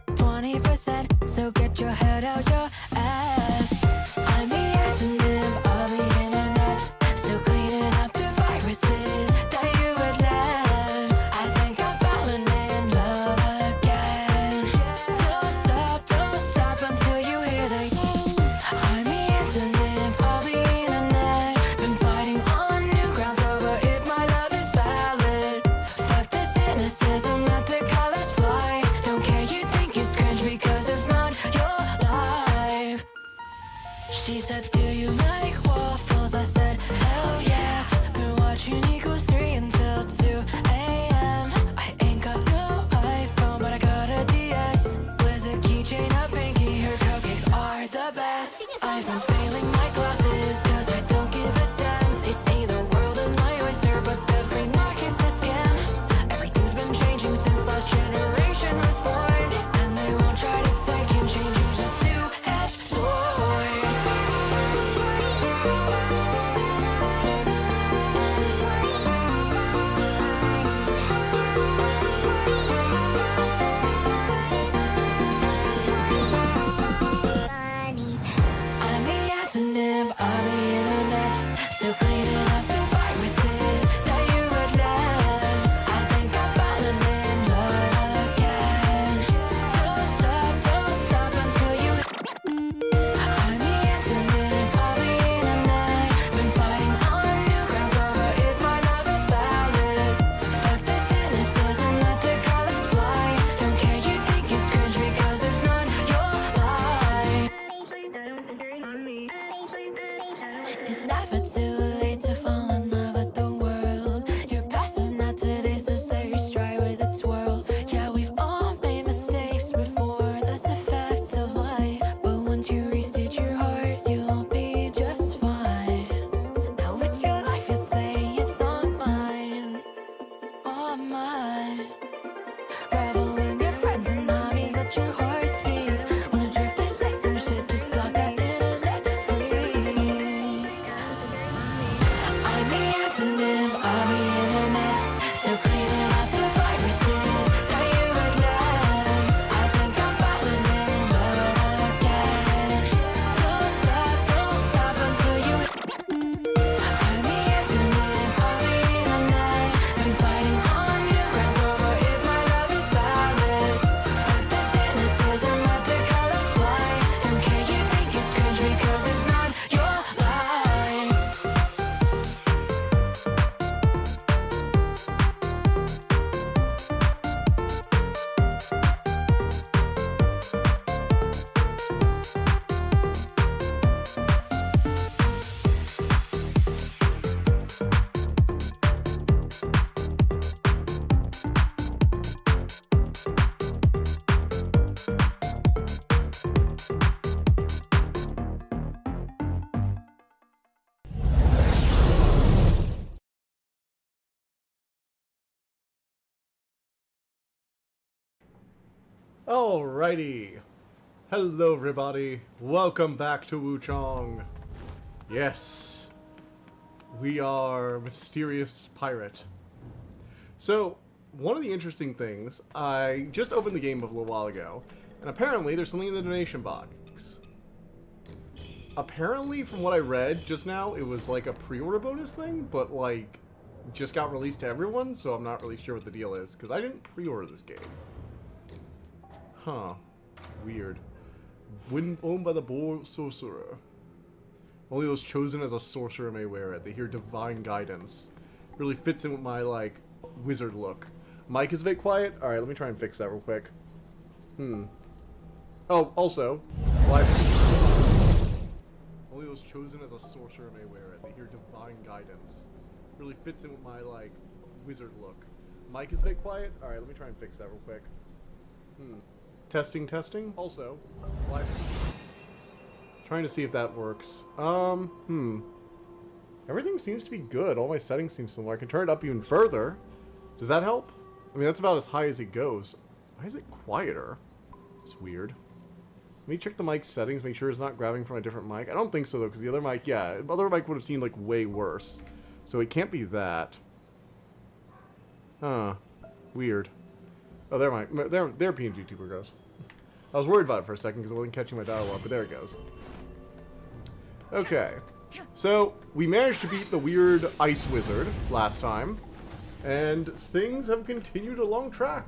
20%, so get your head out your ass. I'm the antonym of the internet, still cleaning up the viruses that you had left. I think I've fallen in love again. Don't stop until you hear the I'm the antonym of the internet, been fighting on new grounds over if my love is valid. Fuck this cynicism, let the colors fly. Don't care, you think it's cringe because it's not your life. She said, do you like waffles? I said, hell yeah. Been watching Equals 3 until 2 a.m. I ain't got no iPhone, but I got a DS with a keychain, a pinky. Her cupcakes are the best. I've been failing my classes cause I don't give a damn. They say the world is my oyster, but the free market's a scam. Everything's been changing since last generation was born, and they won't try to take and change. Use a two-edged sword. I'm the antonym of the internet, still cleaning up the viruses that you had left. I think I've fallen in love again. Don't stop until you I'm the antonym of the internet, been fighting on new grounds over if my love is valid. Fuck this cynicism, let the colors fly. Don't care, you think it's cringe because it's not your life. It's never too late to fall in love with the world. Your past is not today, so set your stride with a twirl. Yeah, we've all made mistakes before, that's a fact of life. But once you restate your heart, you'll be just fine. Now with your life, you say it's all mine, all mine. Revel in your friends and hobbies, let your heart speak. Wanna drift or say some shit, just block that internet free. I'm the antonym of the internet, still cleaning up the viruses that you had left. I think I'm falling in love again. Don't stop until you I'm the antonym of the internet, been fighting on new grounds over if my love is valid. Fuck this cynicism, let the colors fly. Don't care, you think it's cringe because it's not your life. Alrighty. Hello everybody. Welcome back to Wuchang. Yes. We are Mysterious Pirate. So, one of the interesting things, I just opened the game a little while ago, and apparently there's something in the donation box. Apparently, from what I read just now, it was like a pre-order bonus thing, but like, just got released to everyone, so I'm not really sure what the deal is, because I didn't pre-order this game. Huh. Weird. When owned by the bold sorcerer. Only those chosen as a sorcerer may wear it. They hear divine guidance. Really fits in with my, like, wizard look. Mic is a bit quiet? Alright, let me try and fix that real quick. Oh, also, only those chosen as a sorcerer may wear it. They hear divine guidance. Really fits in with my, like, wizard look. Mic is a bit quiet? Alright, let me try and fix that real quick. Testing, testing. Also, trying to see if that works. Everything seems to be good. All my settings seem similar. I can turn it up even further. Does that help? I mean, that's about as high as it goes. Why is it quieter? It's weird. Let me check the mic settings, make sure it's not grabbing from a different mic. I don't think so, though, because the other mic, yeah, the other mic would have seemed, like, way worse. So it can't be that. Huh. Weird. Oh, there PNG tuber goes. I was worried about it for a second because I wasn't catching my dialogue, but there it goes. Okay. So, we managed to beat the weird ice wizard last time, and things have continued along track.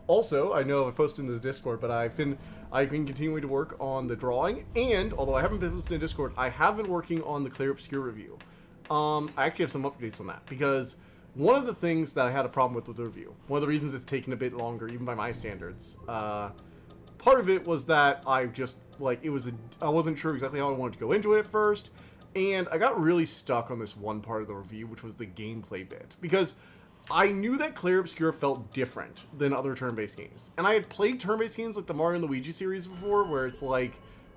Also, I know I've posted in this Discord, but I've been continuing to work on the drawing, and although I haven't been posted in Discord, I have been working on the Clear Obscure review. I actually have some updates on that, because one of the things that I had a problem with the review, one of the reasons it's taken a bit longer, even by my standards, part of it was that I just, like, I wasn't sure exactly how I wanted to go into it at first, and I got really stuck on this one part of the review, which was the gameplay bit, because I knew that Clear Obscure felt different than other turn-based games. And I had played turn-based games like the Mario and Luigi series before, where it's like,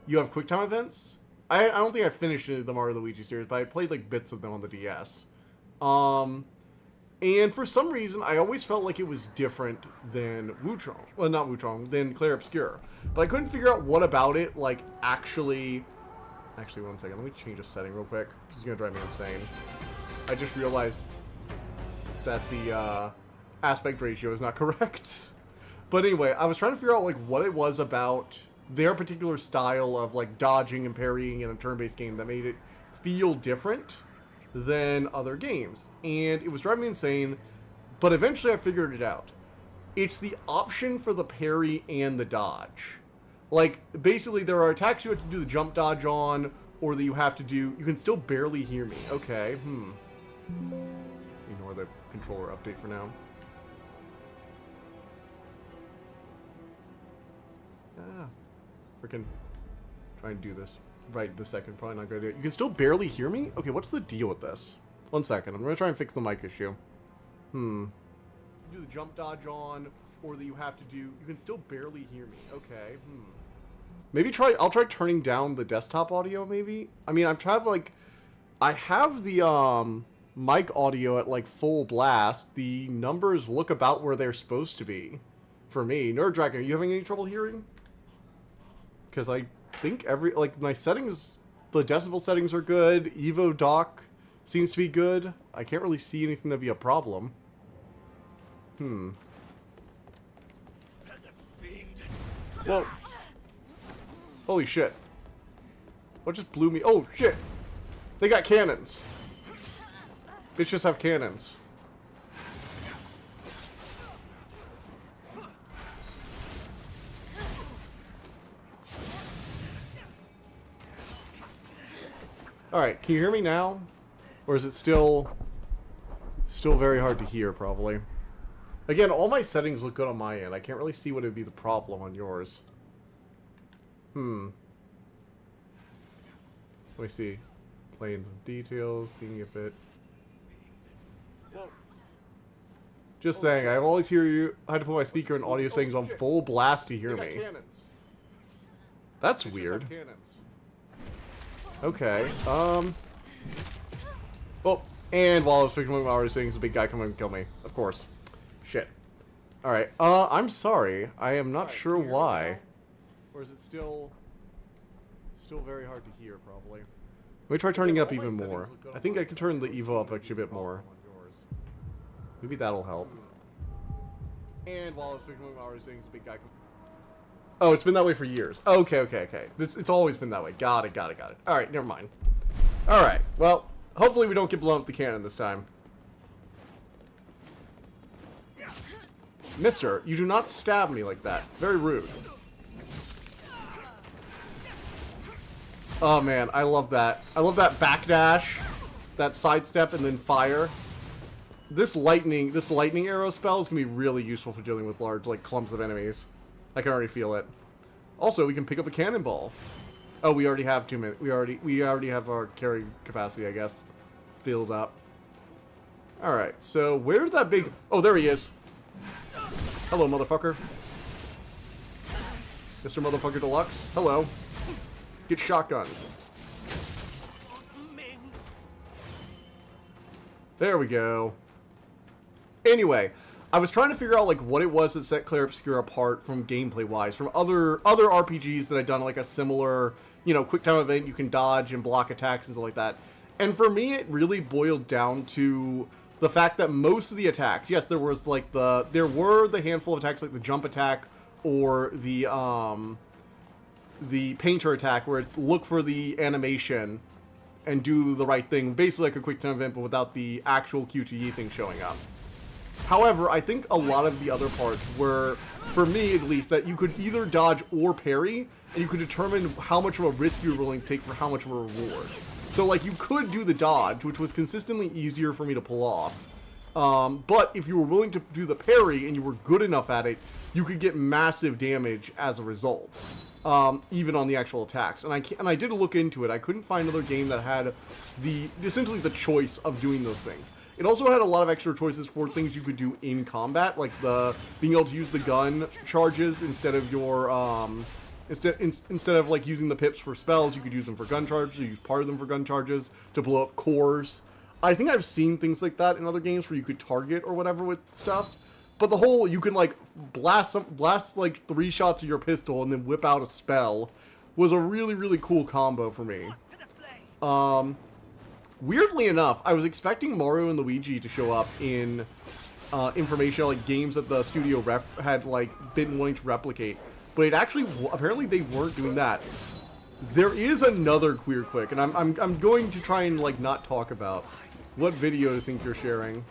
you have quick time events. I don't think I finished any of the Mario and Luigi series, but I played like bits of them on the DS. And for some reason, I always felt like it was different than Wuchang. Well, not Wuchang, than Clear Obscure. But I couldn't figure out what about it, like, actually, one second, let me change a setting real quick. This is gonna drive me insane. I just realized that the aspect ratio is not correct. But anyway, I was trying to figure out like what it was about their particular style of like dodging and parrying in a turn-based game that made it feel different than other games. And it was driving me insane, but eventually I figured it out. It's the option for the parry and the dodge. Like, basically there are attacks you have to do the jump dodge on, or that you have to do... You can still barely hear me. Okay, Ignore the controller update for now. Freaking trying to do this right this second. Probably not gonna do it. You can still barely hear me? Okay, what's the deal with this? One second. I'm gonna try and fix the mic issue. Do the jump dodge on, or that you have to do... You can still barely hear me. Okay, Maybe I'll try turning down the desktop audio, maybe? I mean, I have the, mic audio at like full blast. The numbers look about where they're supposed to be for me. Nerd Dragon, are you having any trouble hearing? Because I think my settings, the decibel settings are good. Evo dock seems to be good. I can't really see anything that'd be a problem. Whoa. Holy shit. What just blew me? Oh shit. They got cannons. Bitches have cannons. Alright, can you hear me now? Or is it still very hard to hear, probably? Again, all my settings look good on my end. I can't really see what would be the problem on yours. Let me see. Playing some details, seeing if it... Just saying, I always hear you. I had to put my speaker in audio settings on full blast to hear me. That's weird. Okay, well, and while I was fixing my audio settings, a big guy come and kill me. Of course. Shit. Alright, I'm sorry. I am not sure why. Or is it still very hard to hear, probably. Let me try turning it up even more. I think I can turn the Evo up actually a bit more. Maybe that'll help. And while I was fixing my audio settings, a big guy... Oh, it's been that way for years. Okay. It's always been that way. Got it. Alright, never mind. Alright, well, hopefully we don't get blown up the cannon this time. Mister, you do not stab me like that. Very rude. Oh man, I love that. I love that backdash, that sidestep, and then fire. This lightning arrow spell is gonna be really useful for dealing with large, like, clumps of enemies. I can already feel it. Also, we can pick up a cannonball. Oh, we already have 2 minutes. We already have our carry capacity, I guess, filled up. All right. So where did that big? Oh, there he is. Hello, motherfucker. Mr. Motherfucker Deluxe. Hello. Get shotgun. There we go. Anyway, I was trying to figure out like what it was that set Clear Obscure apart from gameplay-wise from other RPGs that I'd done like a similar, you know, quick time event you can dodge and block attacks and stuff like that. And for me, it really boiled down to the fact that most of the attacks, yes, there were the handful of attacks like the jump attack or the the painter attack, where it's look for the animation and do the right thing, basically like a quick time event, but without the actual QTE thing showing up. However, I think a lot of the other parts were, for me at least, that you could either dodge or parry, and you could determine how much of a risk you're willing to take for how much of a reward. So, like, you could do the dodge, which was consistently easier for me to pull off. But if you were willing to do the parry and you were good enough at it, you could get massive damage as a result, even on the actual attacks. And I did look into it. I couldn't find another game that had essentially the choice of doing those things. It also had a lot of extra choices for things you could do in combat, like being able to use the gun charges instead of your instead of like using the pips for spells, you could use them for gun charges. You use part of them for gun charges to blow up cores. I think I've seen things like that in other games where you could target or whatever with stuff. But the whole, you can like blast like 3 shots of your pistol and then whip out a spell was a really, really cool combo for me. Weirdly enough, I was expecting Mario and Luigi to show up in information like games that the studio had like been wanting to replicate. But it actually, apparently they weren't doing that. There is another queer click, and I'm going to try and like not talk about. What video do you think you're sharing?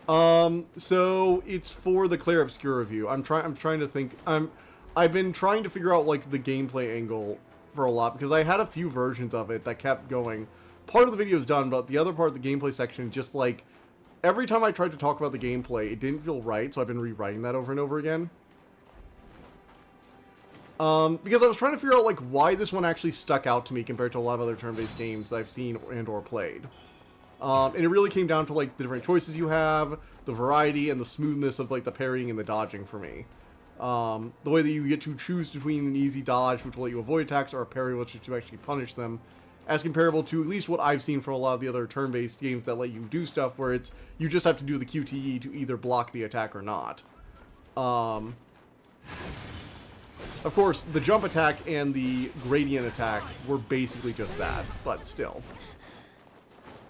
So it's for the Claire Obscure review. I'm trying to think. I've been trying to figure out like the gameplay angle for a lot because I had a few versions of it that kept going. Part of the video is done, but the other part, the gameplay section, just like every time I tried to talk about the gameplay, it didn't feel right. So I've been rewriting that over and over again. Because I was trying to figure out, like, why this one actually stuck out to me compared to a lot of other turn-based games that I've seen and or played. And it really came down to, like, the different choices you have, the variety, and the smoothness of, like, the parrying and the dodging for me. The way that you get to choose between an easy dodge, which will let you avoid attacks, or a parry, which will actually punish them, as comparable to at least what I've seen from a lot of the other turn-based games that let you do stuff where it's, you just have to do the QTE to either block the attack or not. Of course, the jump attack and the gradient attack were basically just that, but still.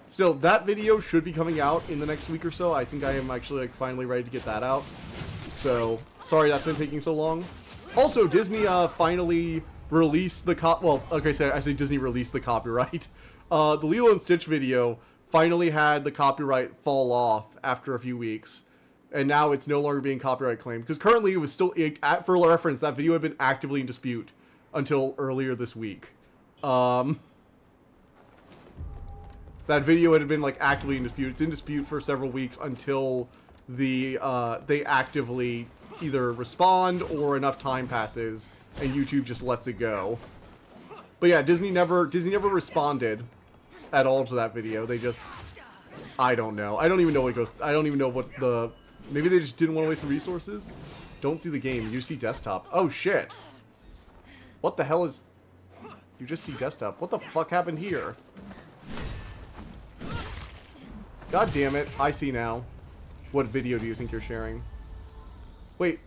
Still, that video should be coming out in the next week or so. I think I am actually like finally ready to get that out. So, sorry that's been taking so long. Also, Disney finally released the I say Disney released the copyright. The Lilo and Stitch video finally had the copyright fall off after a few weeks. And now it's no longer being copyright claimed. Because currently it was still, for reference, that video had been actively in dispute until earlier this week. That video had been like actively in dispute. It's in dispute for several weeks until they actively either respond or enough time passes and YouTube just lets it go. But yeah, Disney never responded at all to that video. They just, I don't know. I don't even know what goes. I don't even know what the. Maybe they just didn't want to waste the resources? Don't see the game. You see desktop. Oh, shit. What the hell is... You just see desktop. What the fuck happened here? God damn it. I see now. What video do you think you're sharing? Wait.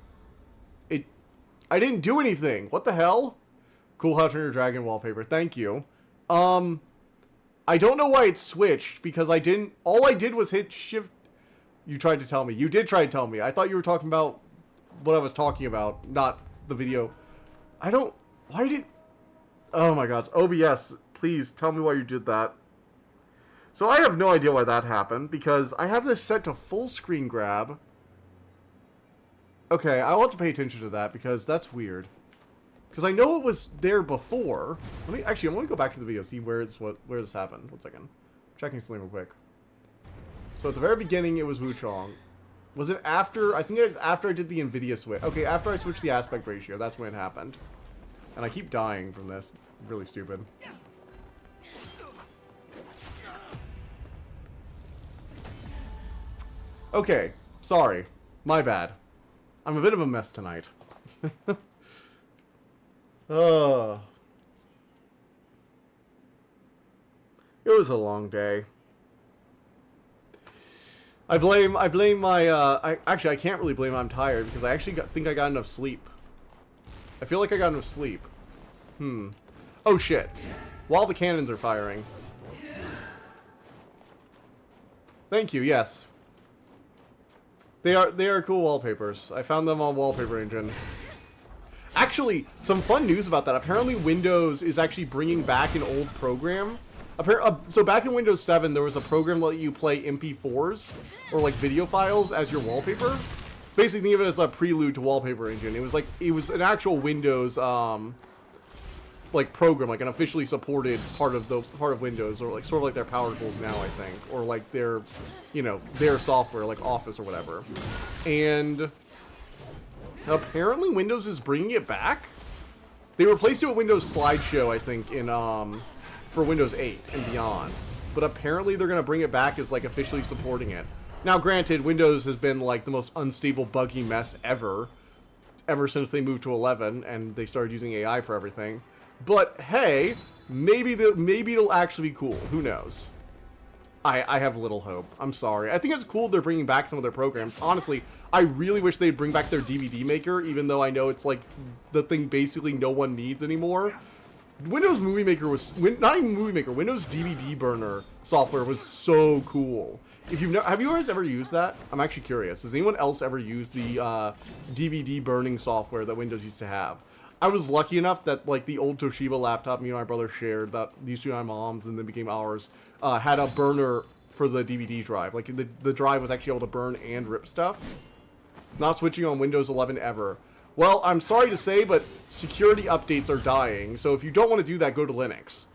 I didn't do anything. What the hell? Cool how to turn your dragon wallpaper. Thank you. I don't know why it switched, because I didn't... All I did was hit shift... You tried to tell me. You did try to tell me. I thought you were talking about what I was talking about, not the video. Why did... Oh my god. OBS, please tell me why you did that. So I have no idea why that happened, because I have this set to full screen grab. Okay, I'll have to pay attention to that, because that's weird. Because I know it was there before. I'm going to go back to the video, see where this happened. 1 second. Checking something real quick. So at the very beginning, it was Wuchang. Was it after? I think it was after I did the NVIDIA switch. Okay, after I switched the aspect ratio, that's when it happened. And I keep dying from this. Really stupid. Okay, sorry. My bad. I'm a bit of a mess tonight. It was a long day. I blame my, actually, I can't really blame I'm tired, because I actually think I got enough sleep. I feel like I got enough sleep. Oh, shit. While the cannons are firing. Thank you, yes. They are cool wallpapers. I found them on Wallpaper Engine. Actually, some fun news about that. Apparently Windows is actually bringing back an old program. So back in Windows 7, there was a program that let you play MP4s, or like video files, as your wallpaper. Basically, think of it as a prelude to Wallpaper Engine. It was an actual Windows, like program, like an officially supported part of Windows, or like sort of like their power tools now, I think, or like their, you know, their software, like Office or whatever. And apparently Windows is bringing it back. They replaced it with Windows Slideshow, I think, in for Windows 8 and beyond. But apparently they're gonna bring it back as like officially supporting it. Now, granted, Windows has been like the most unstable, buggy mess ever since they moved to 11 and they started using AI for everything. But hey, maybe it'll actually be cool. Who knows? I have little hope. I'm sorry. I think it's cool they're bringing back some of their programs. Honestly, I really wish they'd bring back their DVD Maker, even though I know it's like the thing basically no one needs anymore. Windows Movie Maker was, not even Movie Maker, Windows DVD Burner software was so cool. If you've have you guys ever used that? I'm actually curious. Has anyone else ever used the DVD burning software that Windows used to have? I was lucky enough that like the old Toshiba laptop me and my brother shared, that used to be my mom's and then became ours, had a burner for the DVD drive. Like the drive was actually able to burn and rip stuff. Not switching on Windows 11 ever. Well, I'm sorry to say, but security updates are dying, so if you don't want to do that, go to Linux.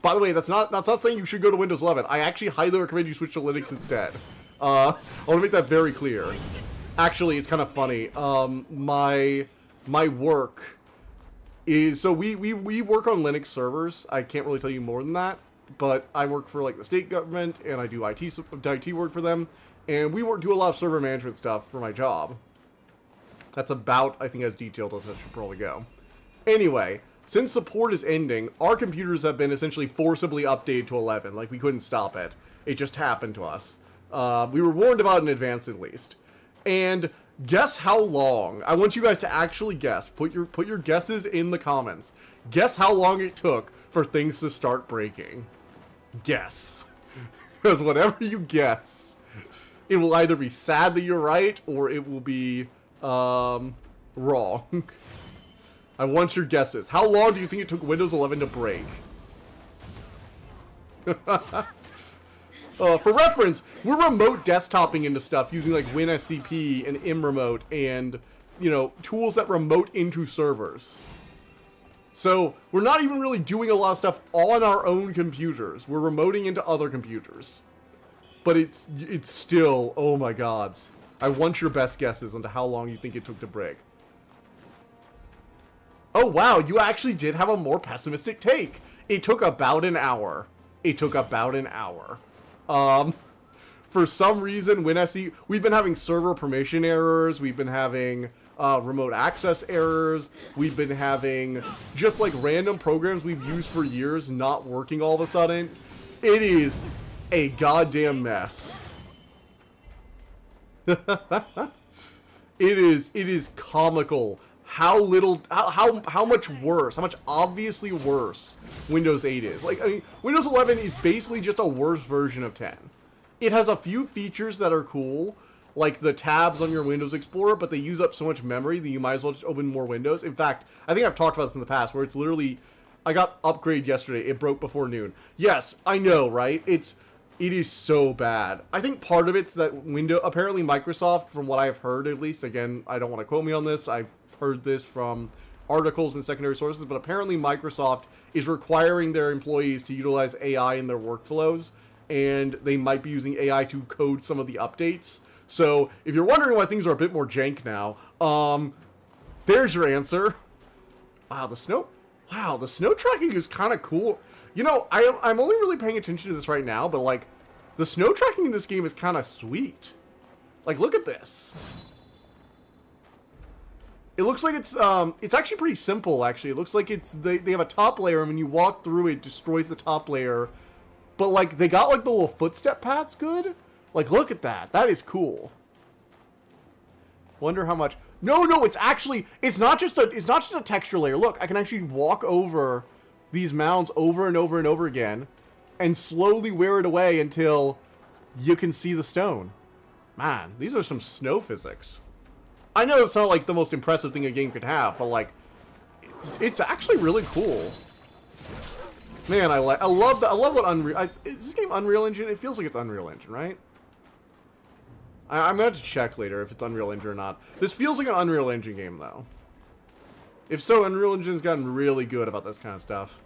By the way, that's not saying you should go to Windows 11. I actually highly recommend you switch to Linux instead. I want to make that very clear. Actually, it's kind of funny. My work is, so we work on Linux servers. I can't really tell you more than that, but I work for like the state government, and I do IT work for them, and we do a lot of server management stuff for my job. That's about, I think, as detailed as it should probably go. Anyway, since support is ending, our computers have been essentially forcibly updated to 11. Like, we couldn't stop it. It just happened to us. We were warned about it in advance, at least. And guess how long? I want you guys to actually guess. Put your guesses in the comments. Guess how long it took for things to start breaking. Guess. Because whatever you guess, it will either be sad that you're right, or it will be wrong. I want your guesses. How long do you think it took Windows 11 to break? For reference, we're remote desktoping into stuff using like WinSCP and ImRemote and, you know, tools that remote into servers. So we're not even really doing a lot of stuff on our own computers. We're remoting into other computers. But it's still, oh my god. I want your best guesses onto how long you think it took to break. Oh wow, you actually did have a more pessimistic take. It took about an hour. It took about an hour. For some reason, WinSC, we've been having server permission errors. We've been having remote access errors. We've been having just like random programs we've used for years not working all of a sudden. It is a goddamn mess. It is comical how little, how much worse, how much obviously worse Windows 8 is. Like, I mean, Windows 11 is basically just a worse version of 10. It has a few features that are cool, like the tabs on your Windows Explorer, but they use up so much memory that you might as well just open more windows. In fact, I think I've talked about this in the past, where it's literally, I got upgrade yesterday, it broke before noon. Yes, I know, right? It is so bad. I think part of it's that apparently Microsoft, from what I've heard at least, again, I don't want to quote me on this, I've heard this from articles and secondary sources, but apparently Microsoft is requiring their employees to utilize AI in their workflows, and they might be using AI to code some of the updates. So, if you're wondering why things are a bit more jank now, there's your answer. Wow, the snow tracking is kind of cool. You know, I'm only really paying attention to this right now, but like, the snow tracking in this game is kind of sweet. Like, look at this. It looks like it's actually pretty simple, actually. It looks like they have a top layer, and when you walk through it destroys the top layer. But like, they got like the little footstep paths good. Like, look at that. That is cool. Wonder how much. No, it's not just a texture layer. Look, I can actually walk over these mounds over and over and over again and slowly wear it away until you can see the stone. Man, these are some snow physics. I know it's not like the most impressive thing a game could have, but like, It's actually really cool. Man, I love what Unreal... is this game Unreal Engine? It feels like it's Unreal Engine, right? I'm going to have to check later if it's Unreal Engine or not. This feels like an Unreal Engine game, though. If so, Unreal Engine's gotten really good about this kind of stuff.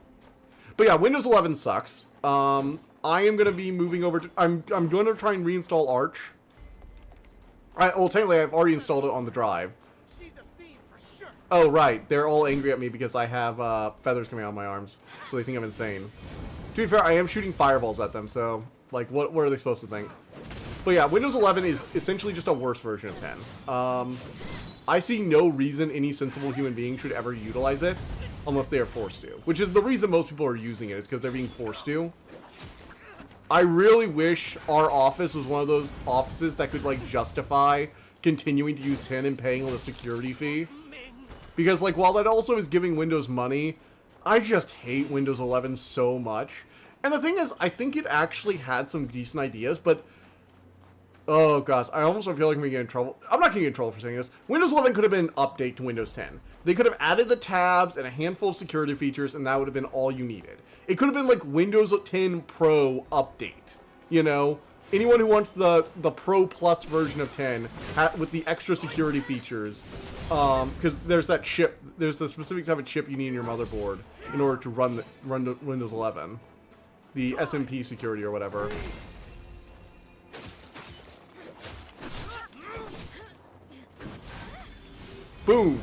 But yeah, Windows 11 sucks. I am going to be moving over to... I'm going to try and reinstall Arch. Well, technically, I've already installed it on the drive. She's a fiend for sure. Oh, right. They're all angry at me because I have feathers coming out of my arms. So they think I'm insane. To be fair, I am shooting fireballs at them, so... Like, what are they supposed to think? But yeah, Windows 11 is essentially just a worse version of 10. I see no reason any sensible human being should ever utilize it unless they are forced to. Which is the reason most people are using it, is because they're being forced to. I really wish our office was one of those offices that could, like, justify continuing to use 10 and paying the security fee. Because, like, while that also is giving Windows money, I just hate Windows 11 so much. And the thing is, I think it actually had some decent ideas, but... Oh, gosh, I almost feel like I'm going to get in trouble. I'm not going to get in trouble for saying this. Windows 11 could have been an update to Windows 10. They could have added the tabs and a handful of security features, and that would have been all you needed. It could have been like Windows 10 Pro update. You know? Anyone who wants the Pro Plus version of 10 with the extra security features, because there's that chip, there's a specific type of chip you need in your motherboard in order to run Windows 11. The SMP security or whatever. Boom!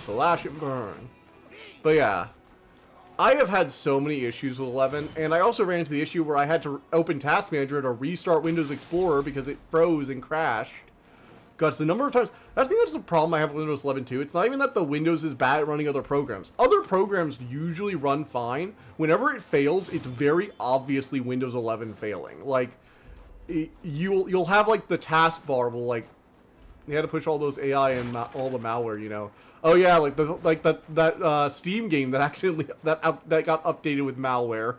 Slash and burn. But yeah. I have had so many issues with 11, and I also ran into the issue where I had to open Task Manager to restart Windows Explorer because it froze and crashed. Gosh, the number of times... I think that's the problem I have with Windows 11 too. It's not even that the Windows is bad at running other programs. Other programs usually run fine. Whenever it fails, it's very obviously Windows 11 failing. Like... You'll have like the taskbar will like you had to push all those AI and all the malware, you know. Oh yeah, like that Steam game that accidentally that got updated with malware.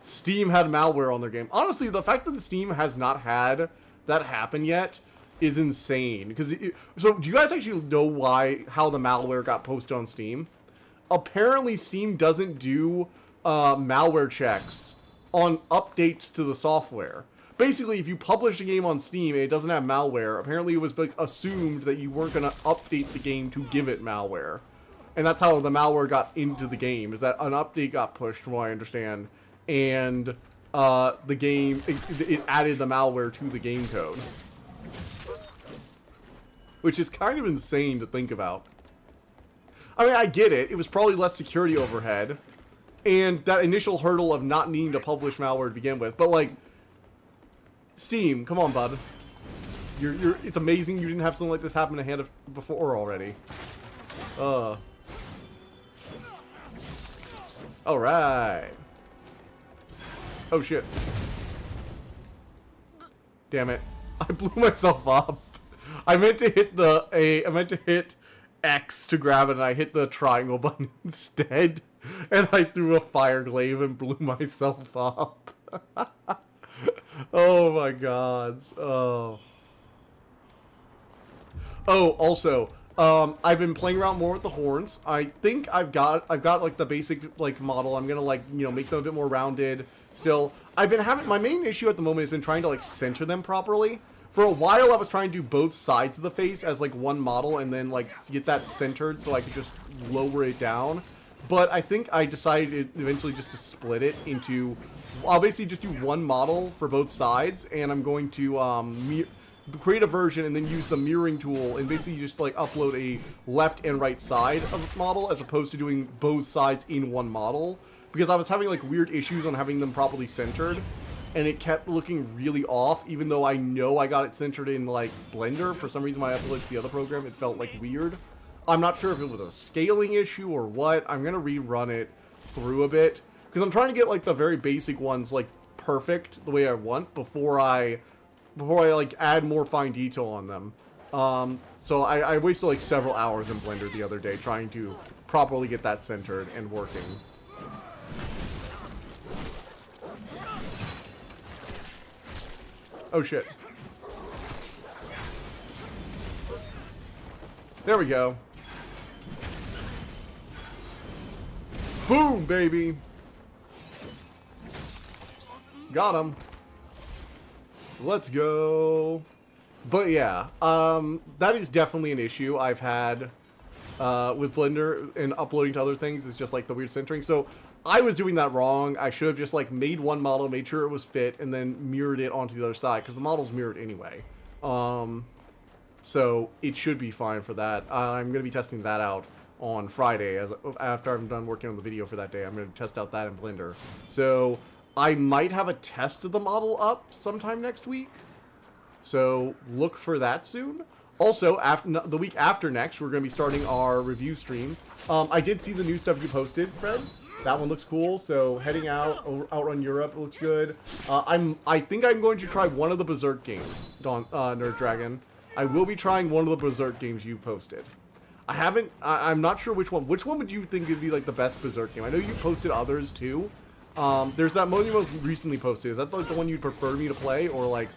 Steam had malware on their game. Honestly, the fact that Steam has not had that happen yet is insane. Because so do you guys actually know how the malware got posted on Steam? Apparently, Steam doesn't do malware checks on updates to the software. Basically, if you publish a game on Steam and it doesn't have malware, apparently it was like assumed that you weren't going to update the game to give it malware. And that's how the malware got into the game, is that an update got pushed, from what I understand, and the game, it added the malware to the game code. Which is kind of insane to think about. I mean, I get it. It was probably less security overhead, and that initial hurdle of not needing to publish malware to begin with, but like, Steam, come on, bud. It's amazing you didn't have something like this happen a hand before already. Alright. Oh shit. Damn it. I blew myself up. I meant to hit X to grab it, and I hit the triangle button instead. And I threw a fire glaive and blew myself up. Oh my god. Oh. Oh, also, I've been playing around more with the horns. I think I've got like the basic like model. I'm gonna like, you know, make them a bit more rounded still. I've been having, my main issue at the moment has been trying to like center them properly. For a while I was trying to do both sides of the face as like one model and then like get that centered so I could just lower it down. But I think I decided eventually just to split it into, I'll basically just do one model for both sides, and I'm going to create a version and then use the mirroring tool and basically just like upload a left and right side of a model as opposed to doing both sides in one model, because I was having like weird issues on having them properly centered, and it kept looking really off even though I know I got it centered in like Blender. For some reason when I uploaded to the other program it felt like weird. I'm not sure if it was a scaling issue or what. I'm gonna rerun it through a bit because I'm trying to get like the very basic ones like perfect the way I want before I like add more fine detail on them. So I wasted like several hours in Blender the other day trying to properly get that centered and working. Oh shit. There we go. Boom, baby. Got him. Let's go. But yeah, that is definitely an issue I've had with Blender and uploading to other things. Is just like the weird centering. So I was doing that wrong. I should have just like made one model, made sure it was fit, and then mirrored it onto the other side because the model's mirrored anyway. So it should be fine for that. I'm going to be testing that out on Friday after I'm done working on the video for that day. I'm going to test out that in Blender. So I might have a test of the model up sometime next week. So look for that soon. Also, the week after next, we're going to be starting our review stream. I did see the new stuff you posted, Fred. That one looks cool. So heading outrun Europe, it looks good. I think I'm going to try one of the Berserk games, Nerd Dragon. I will be trying one of the Berserk games you posted. I'm not sure which one. Which one would you think would be like the best Berserk game? I know you posted others too. There's that one you most recently posted. Is that like the one you'd prefer me to play, or like,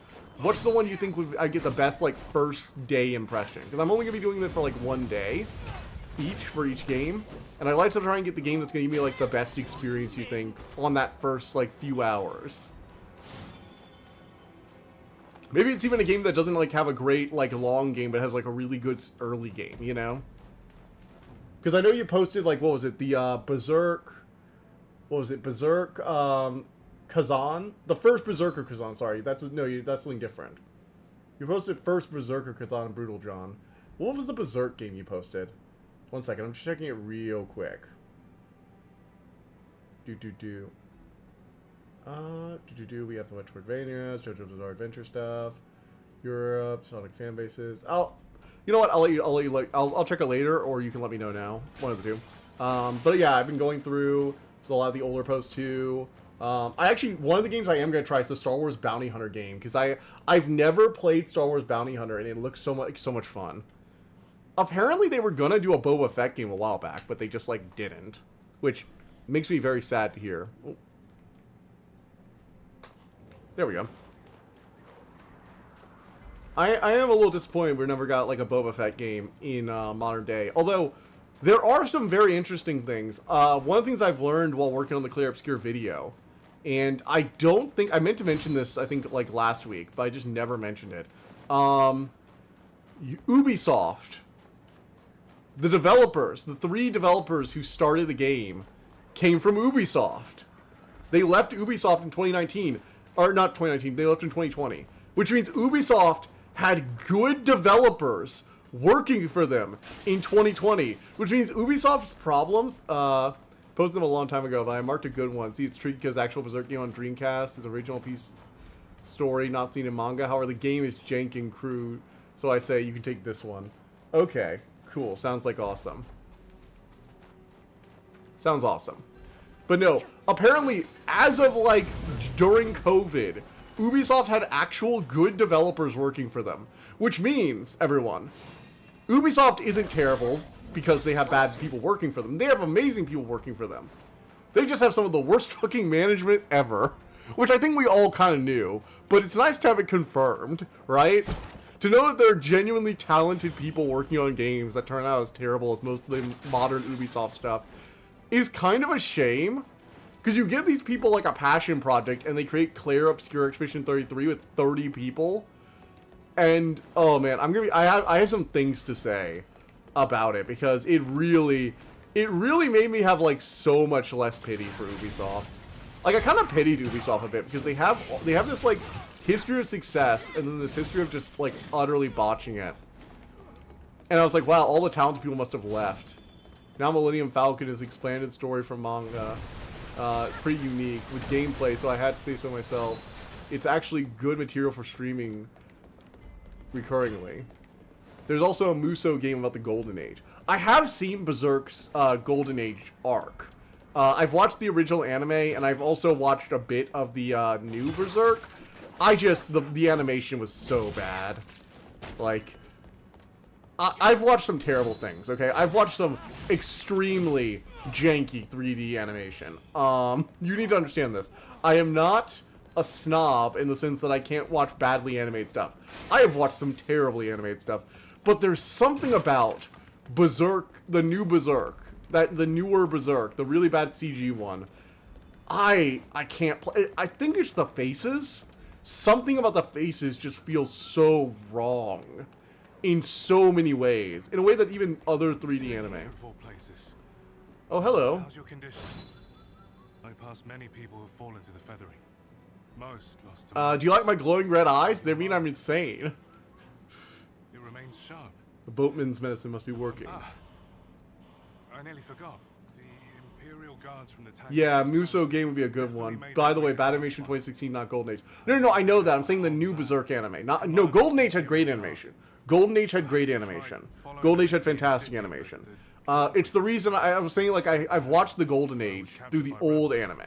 what's the one you think I'd get the best like first day impression? Because I'm only gonna be doing this for like one day each for each game, and I like to try and get the game that's gonna give me like the best experience you think on that first like few hours. Maybe it's even a game that doesn't like have a great like long game, but has like a really good early game, you know? Because I know you posted like, what was it, the Berserk? What was it, Berserk Kazan? The first Berserker Kazan. Sorry, that's something different. You posted first Berserker Kazan and Brutal John. What was the Berserk game you posted? One second, I'm just checking it real quick. We have the Metroidvanias, JoJo's Bizarre Adventure stuff, Europe, Sonic fan bases. You know what? I'll check it later, or you can let me know now. One of the two. But yeah, I've been going through a lot of the older posts too. One of the games I am gonna try is the Star Wars Bounty Hunter game, because I've never played Star Wars Bounty Hunter, and it looks so much fun. Apparently, they were gonna do a Boba Fett game a while back, but they just like didn't, which makes me very sad to hear. There we go. I am a little disappointed we never got like a Boba Fett game in modern day. Although, there are some very interesting things. One of the things I've learned while working on the Clear Obscure video, and I don't think, I meant to mention this, I think, like last week, but I just never mentioned it. Ubisoft, the developers, the 3 developers who started the game, came from Ubisoft. They left Ubisoft in 2019. Or not 2019, they left in 2020. Which means Ubisoft had good developers working for them in 2020. Which means Ubisoft's problems, posted them a long time ago, but I marked a good one. See, it's tricky because actual Berserk game on Dreamcast is original piece story not seen in manga. However, the game is jank and crude, so I say you can take this one. Okay, cool. Sounds like awesome. Sounds awesome. But no, apparently, as of like during COVID, Ubisoft had actual good developers working for them. Which means, everyone, Ubisoft isn't terrible because they have bad people working for them. They have amazing people working for them. They just have some of the worst fucking management ever. Which I think we all kind of knew. But it's nice to have it confirmed, right? To know that there are genuinely talented people working on games that turn out as terrible as most of the modern Ubisoft stuff is kind of a shame, because you give these people like a passion project and they create Claire Obscure Expedition 33 with 30 people, and oh man, I have some things to say about it, because it really made me have like so much less pity for Ubisoft. Like, I kind of pitied Ubisoft a bit because they have this like history of success and then this history of just like utterly botching it, and I was like, wow, all the talented people must have left. Now Millennium Falcon is expanded story from manga. Pretty unique with gameplay, so I had to say so myself. It's actually good material for streaming recurringly. There's also a Muso game about the Golden Age. I have seen Berserk's Golden Age arc. I've watched the original anime, and I've also watched a bit of the new Berserk. The animation was so bad. Like, I've watched some terrible things, okay? I've watched some extremely janky 3D animation. You need to understand this. I am not a snob in the sense that I can't watch badly animated stuff. I have watched some terribly animated stuff. But there's something about Berserk, the new Berserk, the newer Berserk, the really bad CG one. I can't play. I think it's the faces. Something about the faces just feels so wrong in so many ways. In a way that even other 3D anime. Oh, hello. How's your condition? I passed many people who've fallen to the feathering. Most lost to Do you like my glowing red eyes? They mean I'm insane. It remains sharp. The boatman's medicine must be working. I nearly forgot. The Imperial Guards from the tank. Yeah, Muso game would be a good one. By the way, Bad Animation 2016, not Golden Age. No, I know that. I'm saying the new Berserk anime. No, Golden Age had great animation. Golden Age had great animation. Golden Age had fantastic animation. It's the reason I was saying, like, I've watched the Golden Age through the old anime.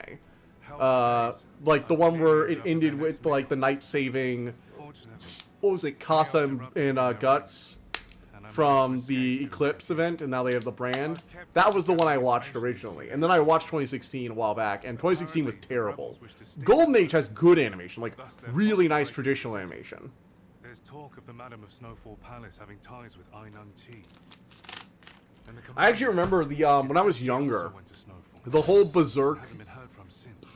Like the one where it ended with, like, the knight saving, what was it, Casa and Guts from the Eclipse event, and now they have the brand. That was the one I watched originally. And then I watched 2016 a while back, and 2016 was terrible. Golden Age has good animation, like, really nice traditional animation. There's talk of the Madam of Snowfall Palace having ties with Ainun Chi. I actually remember the when I was younger, the whole Berserk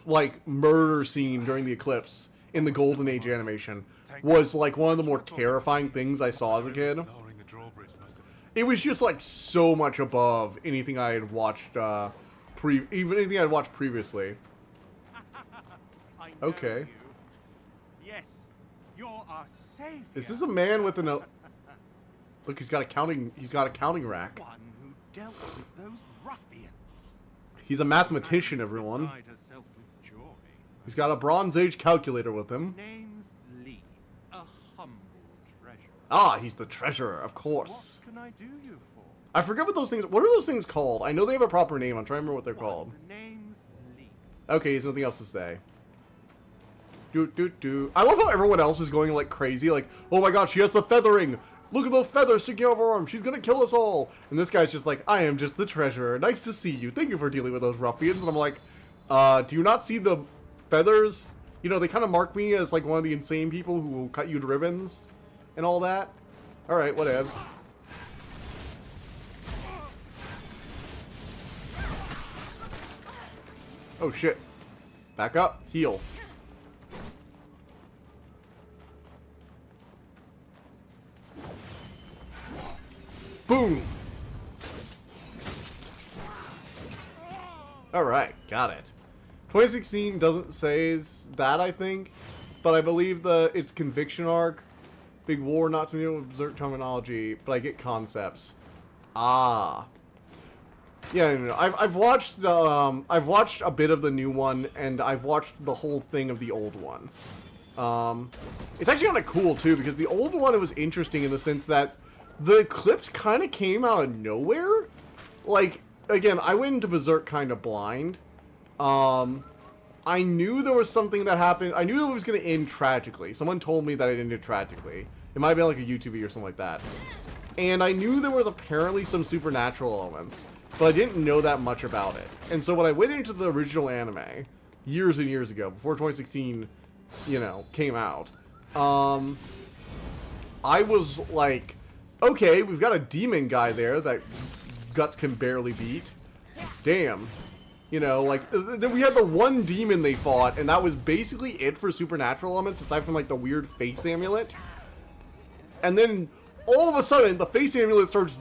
like murder scene during the Eclipse in the Golden Age animation was like one of the more terrifying things I saw as a kid. It was just like so much above anything I had watched even anything I'd watched previously. Okay. Yes, you're our savior. Is this a man with an look, he's got a counting rack. One who dealt with those ruffians. He's a mathematician, everyone. Beside herself with joy. He's got a Bronze Age calculator with him. Name's Lee, a humble treasure. Ah, he's the treasurer, of course. What can I do you for? I forget what those things. What are those things called? I know they have a proper name. I'm trying to remember what they're called. The name's Lee. Okay, there's nothing else to say. I love how everyone else is going like crazy. Like, oh my god, she has the feathering. Look at those feathers sticking out of her arm. She's gonna kill us all. And this guy's just like, I am just the treasurer. Nice to see you. Thank you for dealing with those ruffians. And I'm like, do you not see the feathers? You know, they kind of mark me as like one of the insane people who will cut you to ribbons and all that. All right, whatevs. Oh shit. Back up. Heal. Boom! Alright, got it. 2016 doesn't say that, I think, but I believe its conviction arc, big war, not familiar with Berserk terminology, but I get concepts. Ah. Yeah, no. I've watched a bit of the new one, and I've watched the whole thing of the old one. It's actually kind of cool, too, because the old one, it was interesting in the sense that the Eclipse kind of came out of nowhere. Like, again, I went into Berserk kind of blind. I knew there was something that happened. I knew it was going to end tragically. Someone told me that it ended tragically. It might have been like a YouTube video or something like that. And I knew there was apparently some supernatural elements, but I didn't know that much about it. And so when I went into the original anime, years and years ago, before 2016, you know, came out, I was like, okay, we've got a demon guy there that Guts can barely beat. Damn. You know, like, then we had the one demon they fought, and that was basically it for supernatural elements, aside from, like, the weird face amulet. And then, all of a sudden, the face amulet starts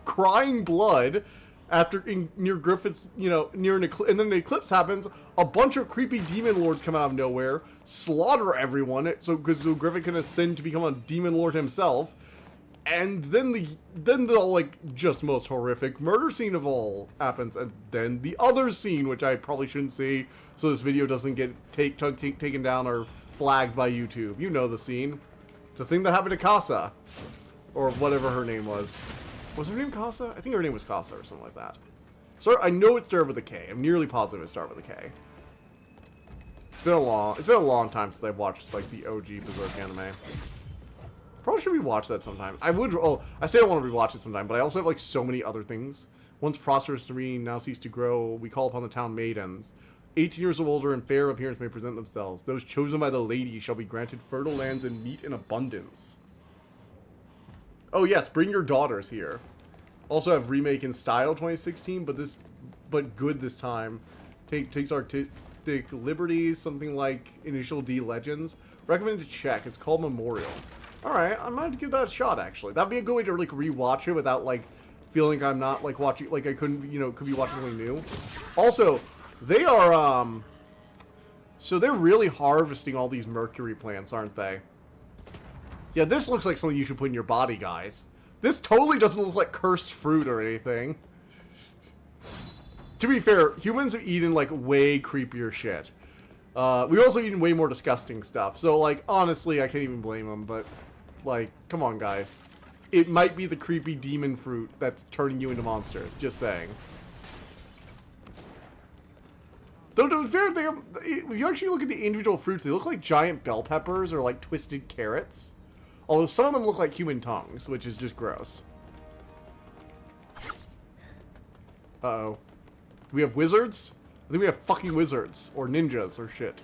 crying blood after, near Griffith's, you know, near an eclipse, and then an eclipse happens, a bunch of creepy demon lords come out of nowhere, slaughter everyone, so Griffith can ascend to become a demon lord himself. And then the like just most horrific murder scene of all happens, and then the other scene, which I probably shouldn't say, so this video doesn't get taken down or flagged by YouTube. You know the scene. It's a thing that happened to Casa, or whatever her name was. Was her name Casa? I think her name was Casa or something like that. So I know it started with a K. I'm nearly positive it started with a K. It's been a long time since I've watched like the OG Berserk anime. Probably should rewatch that sometime. I would. Oh, I say I want to rewatch it sometime, but I also have like so many other things. Once prosperous, serene, now cease to grow. We call upon the town maidens. 18 years or older and fair appearance may present themselves. Those chosen by the lady shall be granted fertile lands and meat in abundance. Oh yes, bring your daughters here. Also have remake in style 2016, but good this time. Takes artistic liberties, something like Initial D Legends. Recommended to check. It's called Memorial. Alright, I might give that a shot, actually. That'd be a good way to, like, rewatch it without, like, feeling I'm not, like, watching, like, I couldn't, you know, could be watching something new. Also, they are, so they're really harvesting all these mercury plants, aren't they? Yeah, this looks like something you should put in your body, guys. This totally doesn't look like cursed fruit or anything. To be fair, humans have eaten, like, way creepier shit. We've also eaten way more disgusting stuff. So, like, honestly, I can't even blame them. But, like, come on, guys. It might be the creepy demon fruit that's turning you into monsters. Just saying. Though, to be fair, if you actually look at the individual fruits, they look like giant bell peppers or, like, twisted carrots. Although some of them look like human tongues, which is just gross. Uh-oh. Do we have wizards? I think we have fucking wizards. Or ninjas or shit.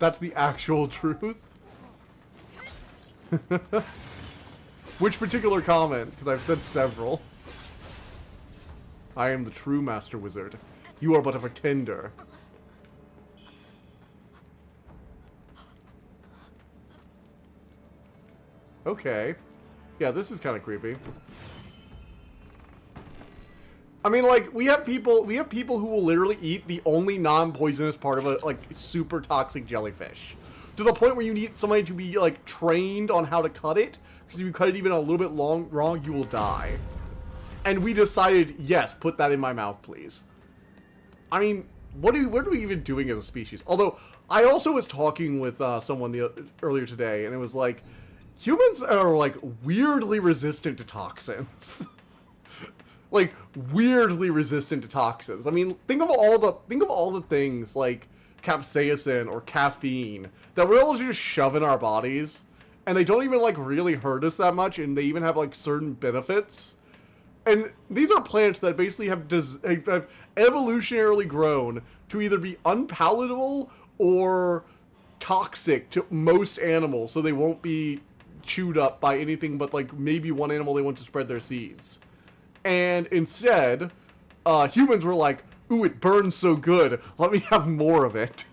That's the actual truth? Which particular comment? Because I've said several. I am the true Master Wizard. You are but a pretender. Okay. Yeah, this is kind of creepy. I mean, like, we have people who will literally eat the only non-poisonous part of a, like, super toxic jellyfish. To the point where you need somebody to be, like, trained on how to cut it, because if you cut it even a little bit wrong, you will die. And we decided, yes, put that in my mouth, please. I mean, what are we even doing as a species? Although, I also was talking with someone earlier today, and it was like, humans are, like, weirdly resistant to toxins. Like, weirdly resistant to toxins. I mean, think of all the things, like, capsaicin or caffeine, that we're able to just shove in our bodies, and they don't even, like, really hurt us that much, and they even have, like, certain benefits. And these are plants that basically have evolutionarily grown to either be unpalatable or toxic to most animals, so they won't be chewed up by anything but, like, maybe one animal they want to spread their seeds. And instead, humans were like, ooh, it burns so good, let me have more of it.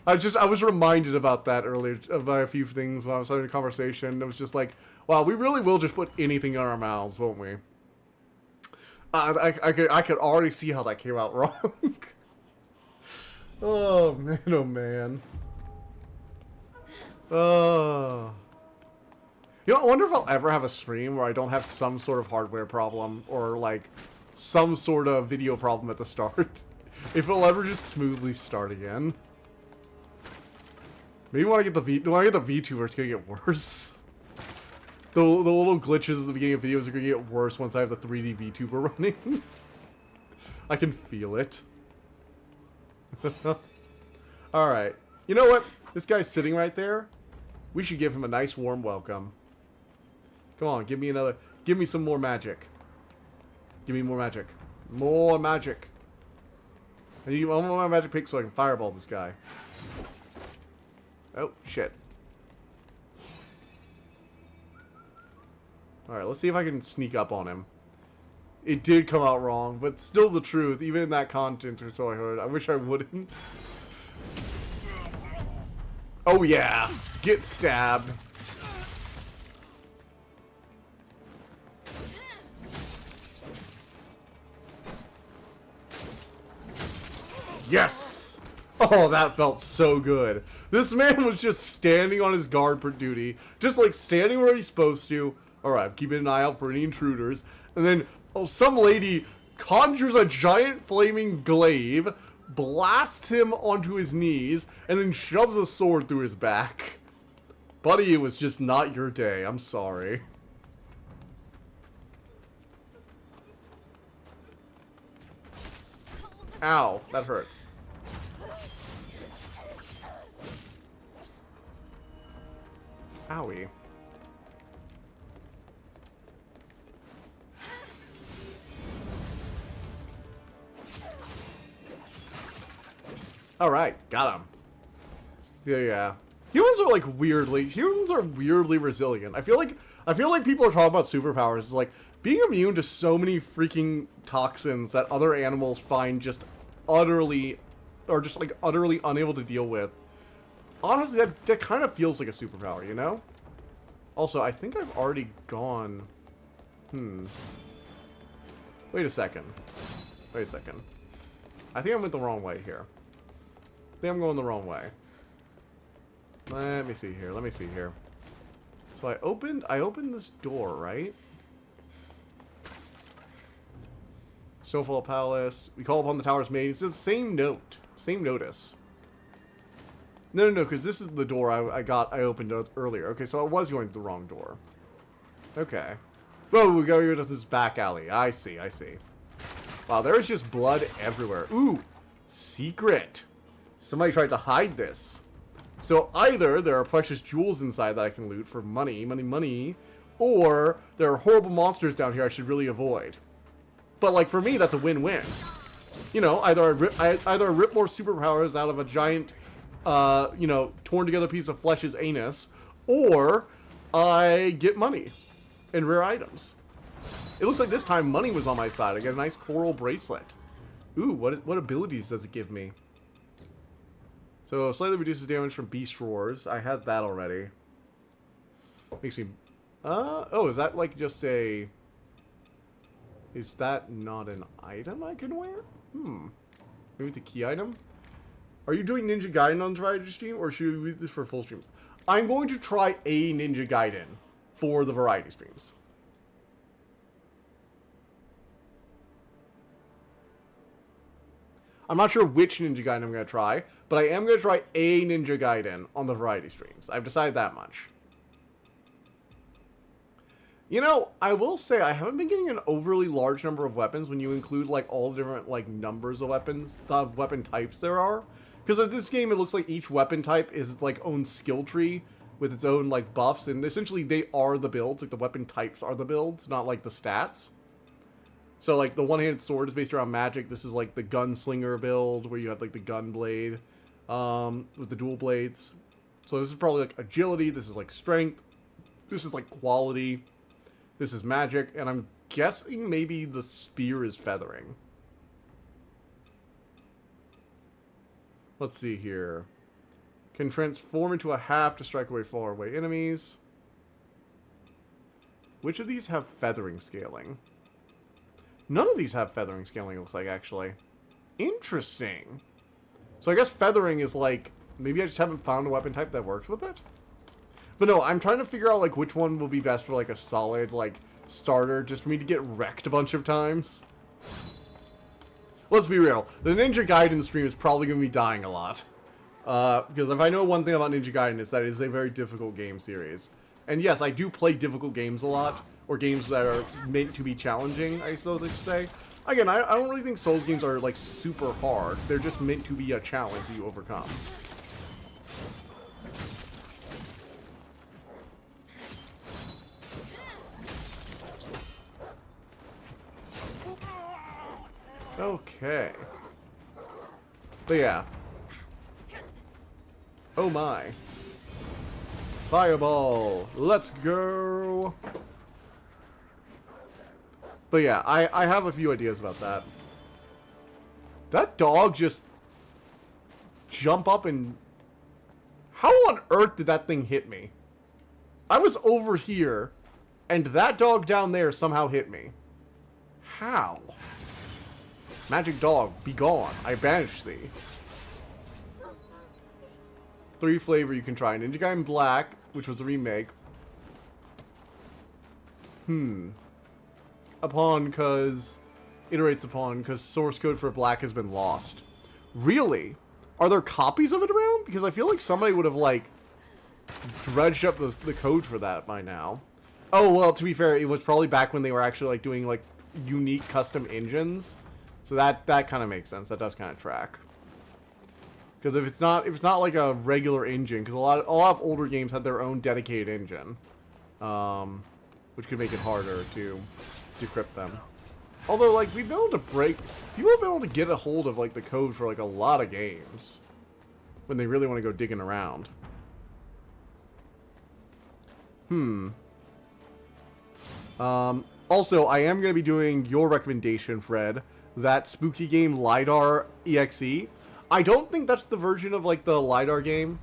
I was reminded about that earlier by a few things when I was having a conversation. It was just like, wow, we really will just put anything in our mouths, won't we? I could already see how that came out wrong. Oh, man, oh, man. You know, I wonder if I'll ever have a stream where I don't have some sort of hardware problem or, like, some sort of video problem at the start. If it'll ever just smoothly start again. Maybe when I get the VTuber, it's gonna get worse. The little glitches at the beginning of videos are gonna get worse once I have the 3D VTuber running. I can feel it. Alright. You know what? This guy's sitting right there. We should give him a nice warm welcome. Come on, give me some more magic. Give me more magic. More magic. I need one more magic pick so I can fireball this guy. Oh, shit. Alright, let's see if I can sneak up on him. It did come out wrong, but still the truth, even in that content, or so I heard. I wish I wouldn't. Oh yeah! Get stabbed! Yes! Oh, that felt so good. This man was just standing on his guard per duty, just like standing where he's supposed to. Alright, I'm keeping an eye out for any intruders. And then, oh, some lady conjures a giant flaming glaive, blasts him onto his knees, and then shoves a sword through his back. Buddy, it was just not your day. I'm sorry. Ow, that hurts. Owie. Alright, got him. Yeah. Humans are weirdly resilient. I feel like people are talking about superpowers. It's like being immune to so many freaking toxins that other animals find just utterly unable to deal with. Honestly, that kind of feels like a superpower, you know? Also, I think I've already gone... Wait a second. I think I went the wrong way here. I think I'm going the wrong way. Let me see here. So I opened this door, right? Sofala Palace. We call upon the tower's maid. It's the same note. Same notice. No, because this is the door I opened earlier. Okay, so I was going to the wrong door. Okay. Whoa, we go to this back alley. I see. Wow, there is just blood everywhere. Ooh, secret. Somebody tried to hide this. So either there are precious jewels inside that I can loot for money, or there are horrible monsters down here I should really avoid. But like for me, that's a win-win. You know, either I rip more superpowers out of a giant, torn together piece of flesh's anus, or I get money and rare items. It looks like this time money was on my side. I get a nice coral bracelet. Ooh, what abilities does it give me? So, slightly reduces damage from beast roars. I had that already. Makes me... oh, is that like just a... Is that not an item I can wear? Maybe it's a key item? Are you doing Ninja Gaiden on Variety Stream, or should we use this for full streams? I'm going to try a Ninja Gaiden for the Variety Streams. I'm not sure which Ninja Gaiden I'm going to try, but I am going to try a Ninja Gaiden on the Variety Streams. I've decided that much. You know, I will say I haven't been getting an overly large number of weapons when you include, like, all the different, like, numbers of weapons, of weapon types there are. Because in this game, it looks like each weapon type is its, like, own skill tree with its own, like, buffs, and essentially they are the builds. Like, the weapon types are the builds, not, like, the stats. So, like, the one-handed sword is based around magic. This is, like, the gunslinger build, where you have, like, the gun blade, with the dual blades. So this is probably, like, agility. This is, like, strength. This is, like, quality. This is magic. And I'm guessing maybe the spear is feathering. Let's see here. Can transform into a half to strike away far away enemies. Which of these have feathering scaling? None of these have feathering scaling, it looks like, actually. Interesting. So I guess feathering is like... Maybe I just haven't found a weapon type that works with it? But no, I'm trying to figure out, like, which one will be best for, like, a solid, like, starter, just for me to get wrecked a bunch of times. Let's be real. The Ninja Gaiden stream is probably going to be dying a lot. Because if I know one thing about Ninja Gaiden, it's that it is a very difficult game series. And yes, I do play difficult games a lot. Or games that are meant to be challenging, I suppose I should say. Again, I don't really think Souls games are, like, super hard. They're just meant to be a challenge that you overcome. Okay. But yeah. Oh my. Fireball. Let's go. But yeah, I have a few ideas about that. That dog just jump up and... How on earth did that thing hit me? I was over here, and that dog down there somehow hit me. How? Magic dog, be gone. I banish thee. 3 flavor you can try. Ninja Gaiden Black, which was the remake. Iterates upon, because source code for Black has been lost. Really? Are there copies of it around? Because I feel like somebody would have, like, dredged up the code for that by now. Oh, well, to be fair, it was probably back when they were actually, like, doing, like, unique custom engines. So that kind of makes sense. That does kind of track. Because if it's not like a regular engine, because a lot of older games had their own dedicated engine, which could make it harder to decrypt them. Although, like, we've been able to people have been able to get a hold of, like, the code for, like, a lot of games. when they really want to go digging around. Also, I am going to be doing your recommendation, Fred. That spooky game LiDAR EXE. I don't think that's the version of, like, the LiDAR game.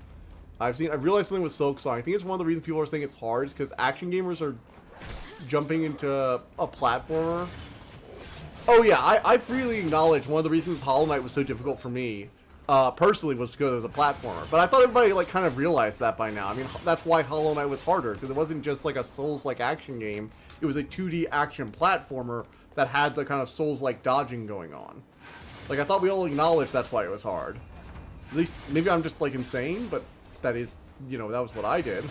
I've realized something with Silksong. I think it's one of the reasons people are saying it's hard is because action gamers are jumping into a platformer. Oh yeah, I freely acknowledge one of the reasons Hollow Knight was so difficult for me, personally, was because it was a platformer. But I thought everybody, like, kind of realized that by now. I mean, that's why Hollow Knight was harder, because it wasn't just, like, a Souls-like action game. It was a 2D action platformer that had the kind of Souls-like dodging going on. Like, I thought we all acknowledged that's why it was hard. At least, maybe I'm just, like, insane, but that is, you know, that was what I did.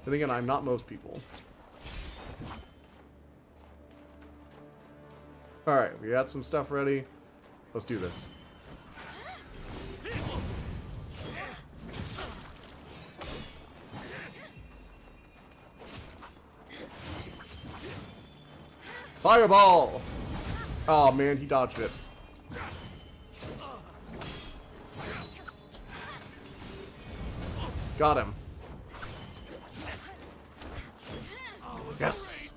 Then again, I'm not most people. Alright, we got some stuff ready. Let's do this. Fireball! Oh man, he dodged it. Got him. Yes!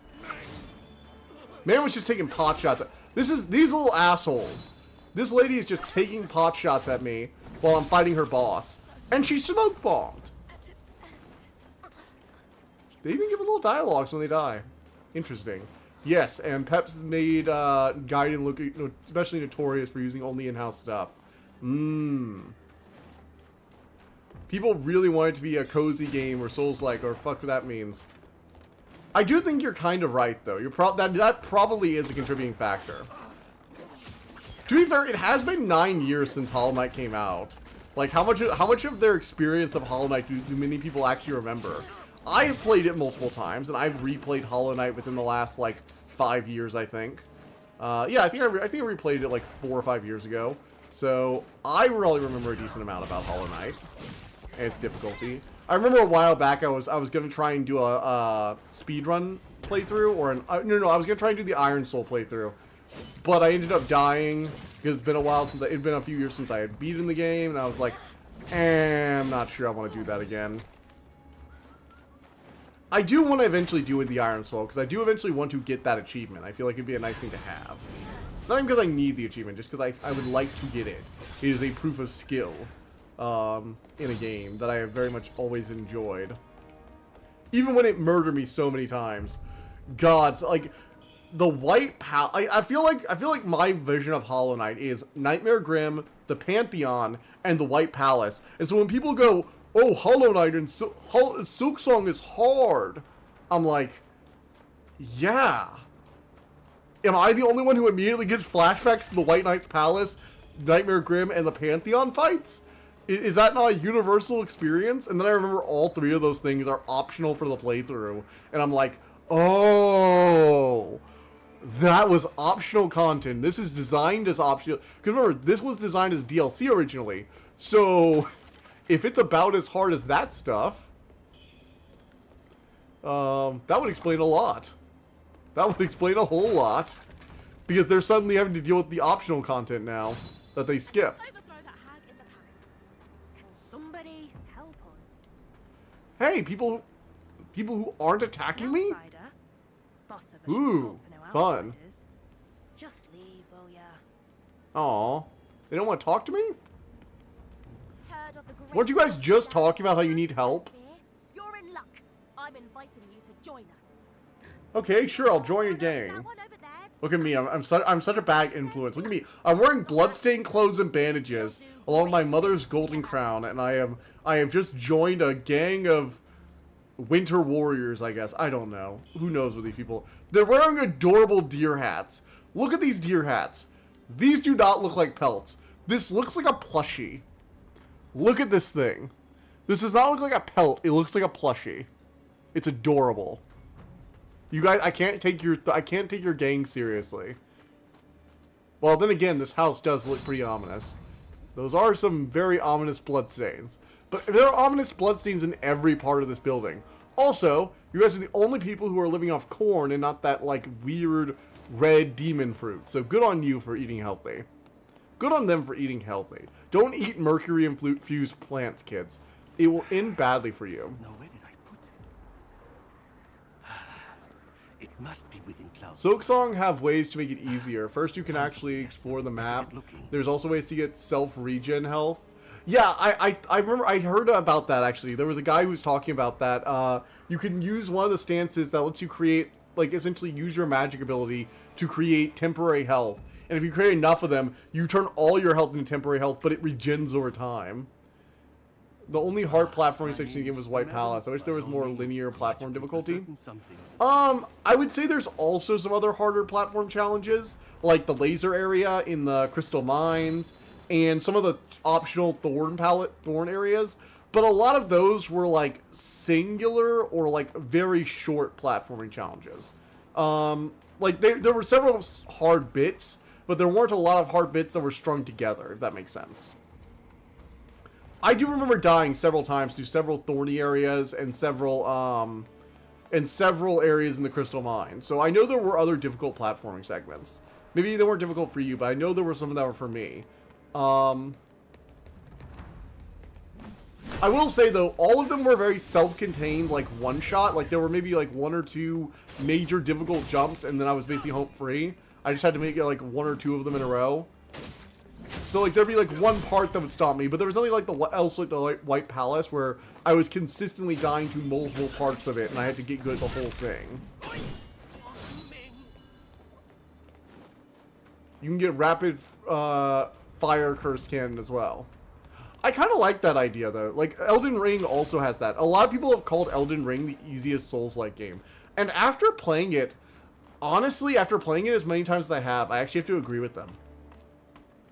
Man was just taking pot shots at... these little assholes. This lady is just taking pot shots at me while I'm fighting her boss. And she smoke bombed. They even give a little dialogues when they die. Interesting. Yes, and Pep's made Gaiden look especially notorious for using only in-house stuff. People really want it to be a cozy game or Souls-like, or fuck what that means. I do think you're kind of right, though. That probably is a contributing factor. To be fair, it has been 9 years since Hollow Knight came out. Like, how much of their experience of Hollow Knight do many people actually remember? I have played it multiple times, and I've replayed Hollow Knight within the last, like, 5 years, I think. Yeah, I think I replayed it, like, 4 or 5 years ago. So, I really remember a decent amount about Hollow Knight and its difficulty. I remember a while back I was going to try and do a speedrun playthrough, or no, I was going to try and do the Iron Soul playthrough. But I ended up dying, because it's been a while since, it'd been a few years since I had beaten the game, and I was like, I'm not sure I want to do that again. I do want to eventually do with the Iron Soul, because I do eventually want to get that achievement. I feel like it'd be a nice thing to have. Not even because I need the achievement, just because I would like to get it. It is a proof of skill in a game that I have very much always enjoyed. Even when it murdered me so many times. God, like, the White Palace... I feel like my vision of Hollow Knight is Nightmare Grim, the Pantheon, and the White Palace. And so when people go, oh, Hollow Knight and Silksong is hard, I'm like, yeah. Am I the only one who immediately gets flashbacks to the White Knight's Palace, Nightmare Grim, and the Pantheon fights? Is that not a universal experience? And then I remember all three of those things are optional for the playthrough. And I'm like, oh, that was optional content. This is designed as optional. Because remember, this was designed as DLC originally. So, if it's about as hard as that stuff, that would explain a lot. That would explain a whole lot. Because they're suddenly having to deal with the optional content now that they skipped. Hey, people who aren't attacking me? Ooh, fun. Just leave, will ya? Aw, they don't want to talk to me? Weren't you guys just talking about how you need help? You're in luck. I'm inviting you to join us. Okay, sure, I'll join a gang. Look at me, I'm such a bad influence. Look at me, I'm wearing bloodstained clothes and bandages, along with my mother's golden crown, and I have just joined a gang of winter warriors, I guess. I don't know. Who knows with these people? They're wearing adorable deer hats. Look at these deer hats. These do not look like pelts. This looks like a plushie. Look at this thing. This does not look like a pelt. It looks like a plushie. It's adorable. You guys, I can't take your gang seriously. Well, then again, this house does look pretty ominous. Those are some very ominous bloodstains. But there are ominous bloodstains in every part of this building. Also, you guys are the only people who are living off corn and not that, like, weird red demon fruit. So good on you for eating healthy. Good on them for eating healthy. Don't eat mercury-infused plants, kids. It will end badly for you. Now, where did I put it? It must be within clouds. Silksong have ways to make it easier. First, you can actually explore the map. There's also ways to get self-regen health. Yeah, I remember, I heard about that, actually. There was a guy who was talking about that. You can use one of the stances that lets you create, like, essentially use your magic ability to create temporary health. And if you create enough of them, you turn all your health into temporary health, but it regens over time. The only hard platforming section of the game was White Palace. I wish there was more linear platform difficulty. I would say there's also some other harder platform challenges, like the laser area in the Crystal Mines, and some of the optional thorn areas. But a lot of those were like singular or like very short platforming challenges. Like there were several hard bits, but there weren't a lot of hard bits that were strung together, if that makes sense. I do remember dying several times through several thorny areas and several areas in the Crystal Mine. So I know there were other difficult platforming segments. Maybe they weren't difficult for you, but I know there were some that were for me. I will say, though, all of them were very self-contained, like, one-shot. Like, there were maybe, like, one or two major difficult jumps, and then I was basically home-free. I just had to make it, like, one or two of them in a row. So, like, there'd be, like, one part that would stop me, but there was nothing like the White Palace, where I was consistently dying to multiple parts of it, and I had to get good at the whole thing. You can get rapid, fire curse cannon as well. I kind of like that idea, though. Like, Elden Ring also has that. A lot of people have called Elden Ring the easiest Souls-like game. And after playing it, honestly, after playing it as many times as I have, I actually have to agree with them.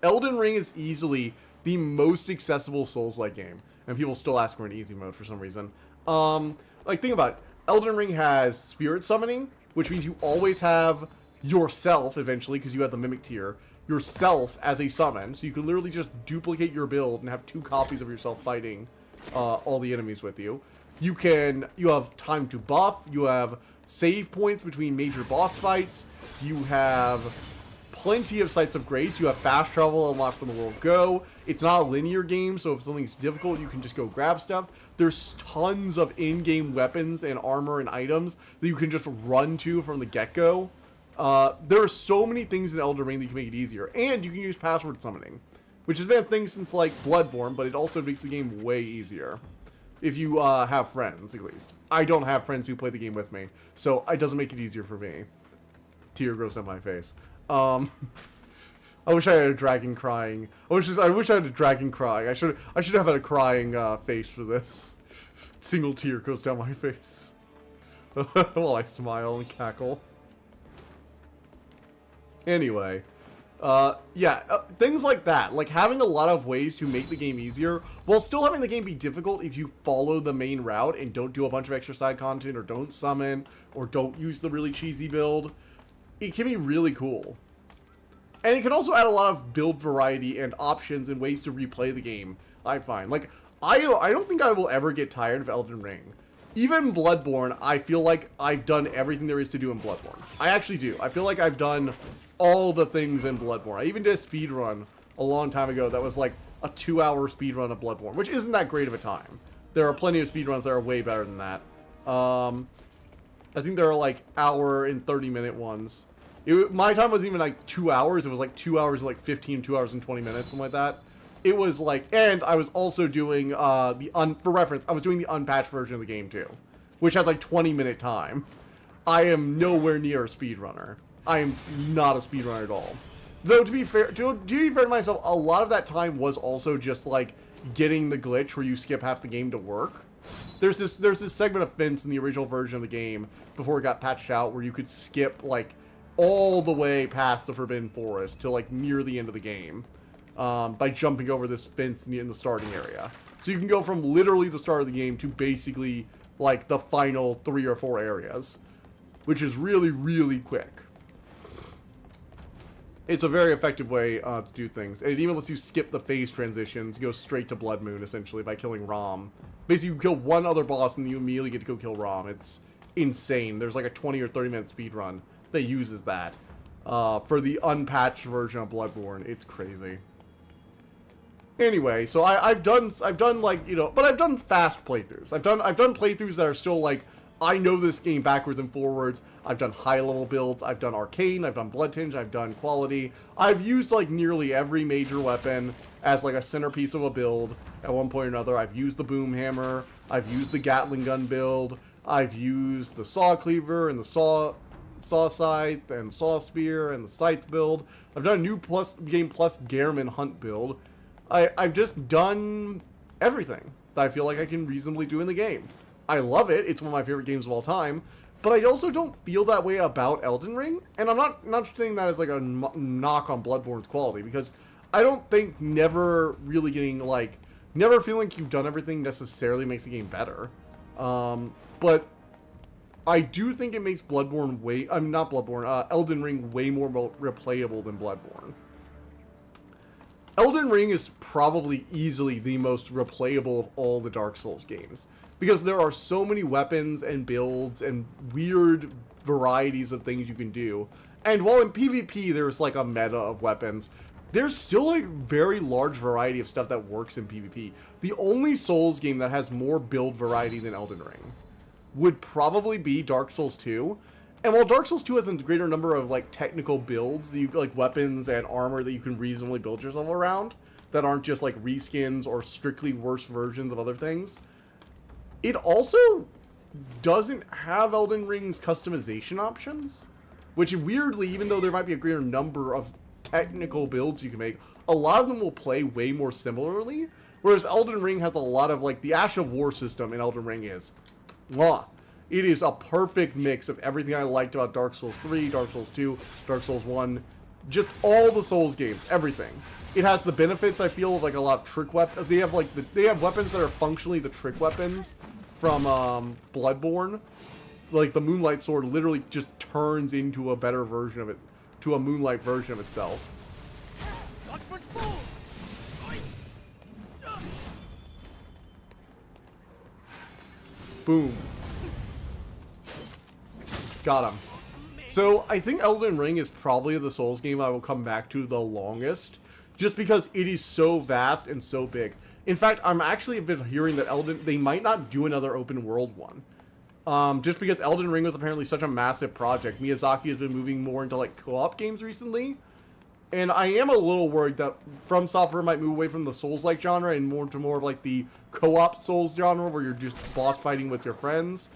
Elden Ring is easily the most accessible Souls-like game. And people still ask for an easy mode for some reason. Like, think about it. Elden Ring has spirit summoning, which means you always have yourself, eventually, because you have the Mimic tier, yourself as a summon, so you can literally just duplicate your build and have 2 copies of yourself fighting all the enemies with you. You have time to buff, you have save points between major boss fights, you have plenty of Sites of Grace, you have fast travel unlocked from the World Go. It's not a linear game, so if something's difficult, you can just go grab stuff. There's tons of in-game weapons and armor and items that you can just run to from the get-go. There are so many things in Elden Ring that can make it easier, and you can use password summoning, which has been a thing since, like, Bloodborne, but it also makes the game way easier, if you, have friends, at least. I don't have friends who play the game with me, so it doesn't make it easier for me. Tear goes down my face. I wish I had a dragon crying. I wish I had a dragon crying. I should have had a crying, face for this. Single tear goes down my face. While I smile and cackle. Anyway, things like that, like having a lot of ways to make the game easier, while still having the game be difficult if you follow the main route and don't do a bunch of extra side content, or don't summon, or don't use the really cheesy build, it can be really cool. And it can also add a lot of build variety and options and ways to replay the game, I find. Like, I don't think I will ever get tired of Elden Ring. Even Bloodborne, I feel like I've done everything there is to do in Bloodborne. I actually do. I feel like I've done all the things in Bloodborne. I even did a speedrun a long time ago that was like a 2-hour speedrun of Bloodborne, which isn't that great of a time. There are plenty of speedruns that are way better than that. I think there are like hour and 30-minute ones. My time wasn't even like 2 hours. It was like 2 hours and like 15, 2 hours and 20 minutes, something like that. It was like, and I was also doing, for reference, I was doing the unpatched version of the game too, which has like 20-minute time. I am nowhere near a speedrunner. I am not a speedrunner at all. Though, to be fair to myself, a lot of that time was also just like getting the glitch where you skip half the game to work. There's this segment of fence in the original version of the game before it got patched out where you could skip like all the way past the Forbidden Forest to like near the end of the game. By jumping over this fence in the starting area. So you can go from literally the start of the game to basically, like, the final 3 or 4 areas. Which is really, really quick. It's a very effective way to do things. And it even lets you skip the phase transitions, go straight to Blood Moon, essentially, by killing Rom. Basically, you kill one other boss and you immediately get to go kill Rom. It's insane. There's like a 20 or 30-minute speedrun that uses that. For the unpatched version of Bloodborne, it's crazy. Anyway, so I've done like, you know, but I've done fast playthroughs. I've done playthroughs that are still like, I know this game backwards and forwards. I've done high level builds. I've done arcane. I've done blood tinge. I've done quality. I've used like nearly every major weapon as like a centerpiece of a build at one point or another. I've used the boom hammer. I've used the Gatling gun build. I've used the saw cleaver and the saw scythe and saw spear and the scythe build. I've done a new game plus Gehrman hunt build. I've just done everything that I feel like I can reasonably do in the game. I love it. It's one of my favorite games of all time. But I also don't feel that way about Elden Ring. And I'm not saying that as like a knock on Bloodborne's quality, because I don't think never feeling like you've done everything necessarily makes the game better. But I do think it makes Elden Ring way more replayable than Bloodborne. Elden Ring is probably easily the most replayable of all the Dark Souls games, because there are so many weapons and builds and weird varieties of things you can do. And while in PvP there's like a meta of weapons, there's still a very large variety of stuff that works in PvP. The only Souls game that has more build variety than Elden Ring would probably be Dark Souls 2. And while Dark Souls 2 has a greater number of like technical builds, like weapons and armor that you can reasonably build yourself around, that aren't just like reskins or strictly worse versions of other things, it also doesn't have Elden Ring's customization options, which weirdly, even though there might be a greater number of technical builds you can make, a lot of them will play way more similarly, whereas Elden Ring has a lot of like the Ash of War system in Elden Ring is mwah. It is a perfect mix of everything I liked about Dark Souls 3, Dark Souls 2, Dark Souls 1, just all the Souls games, everything. It has the benefits, I feel, of like a lot of trick weapons. They have like they have weapons that are functionally the trick weapons from Bloodborne. Like the Moonlight Sword literally just turns into a better version of it, to a Moonlight version of itself. Boom. Got him. So I think Elden Ring is probably the Souls game I will come back to the longest, just because it is so vast and so big. In fact, I'm actually been hearing that they might not do another open world one. Just because Elden Ring was apparently such a massive project. Miyazaki has been moving more into like co-op games recently, and I am a little worried that From Software might move away from the Souls-like genre and more of like the co-op Souls genre where you're just boss fighting with your friends.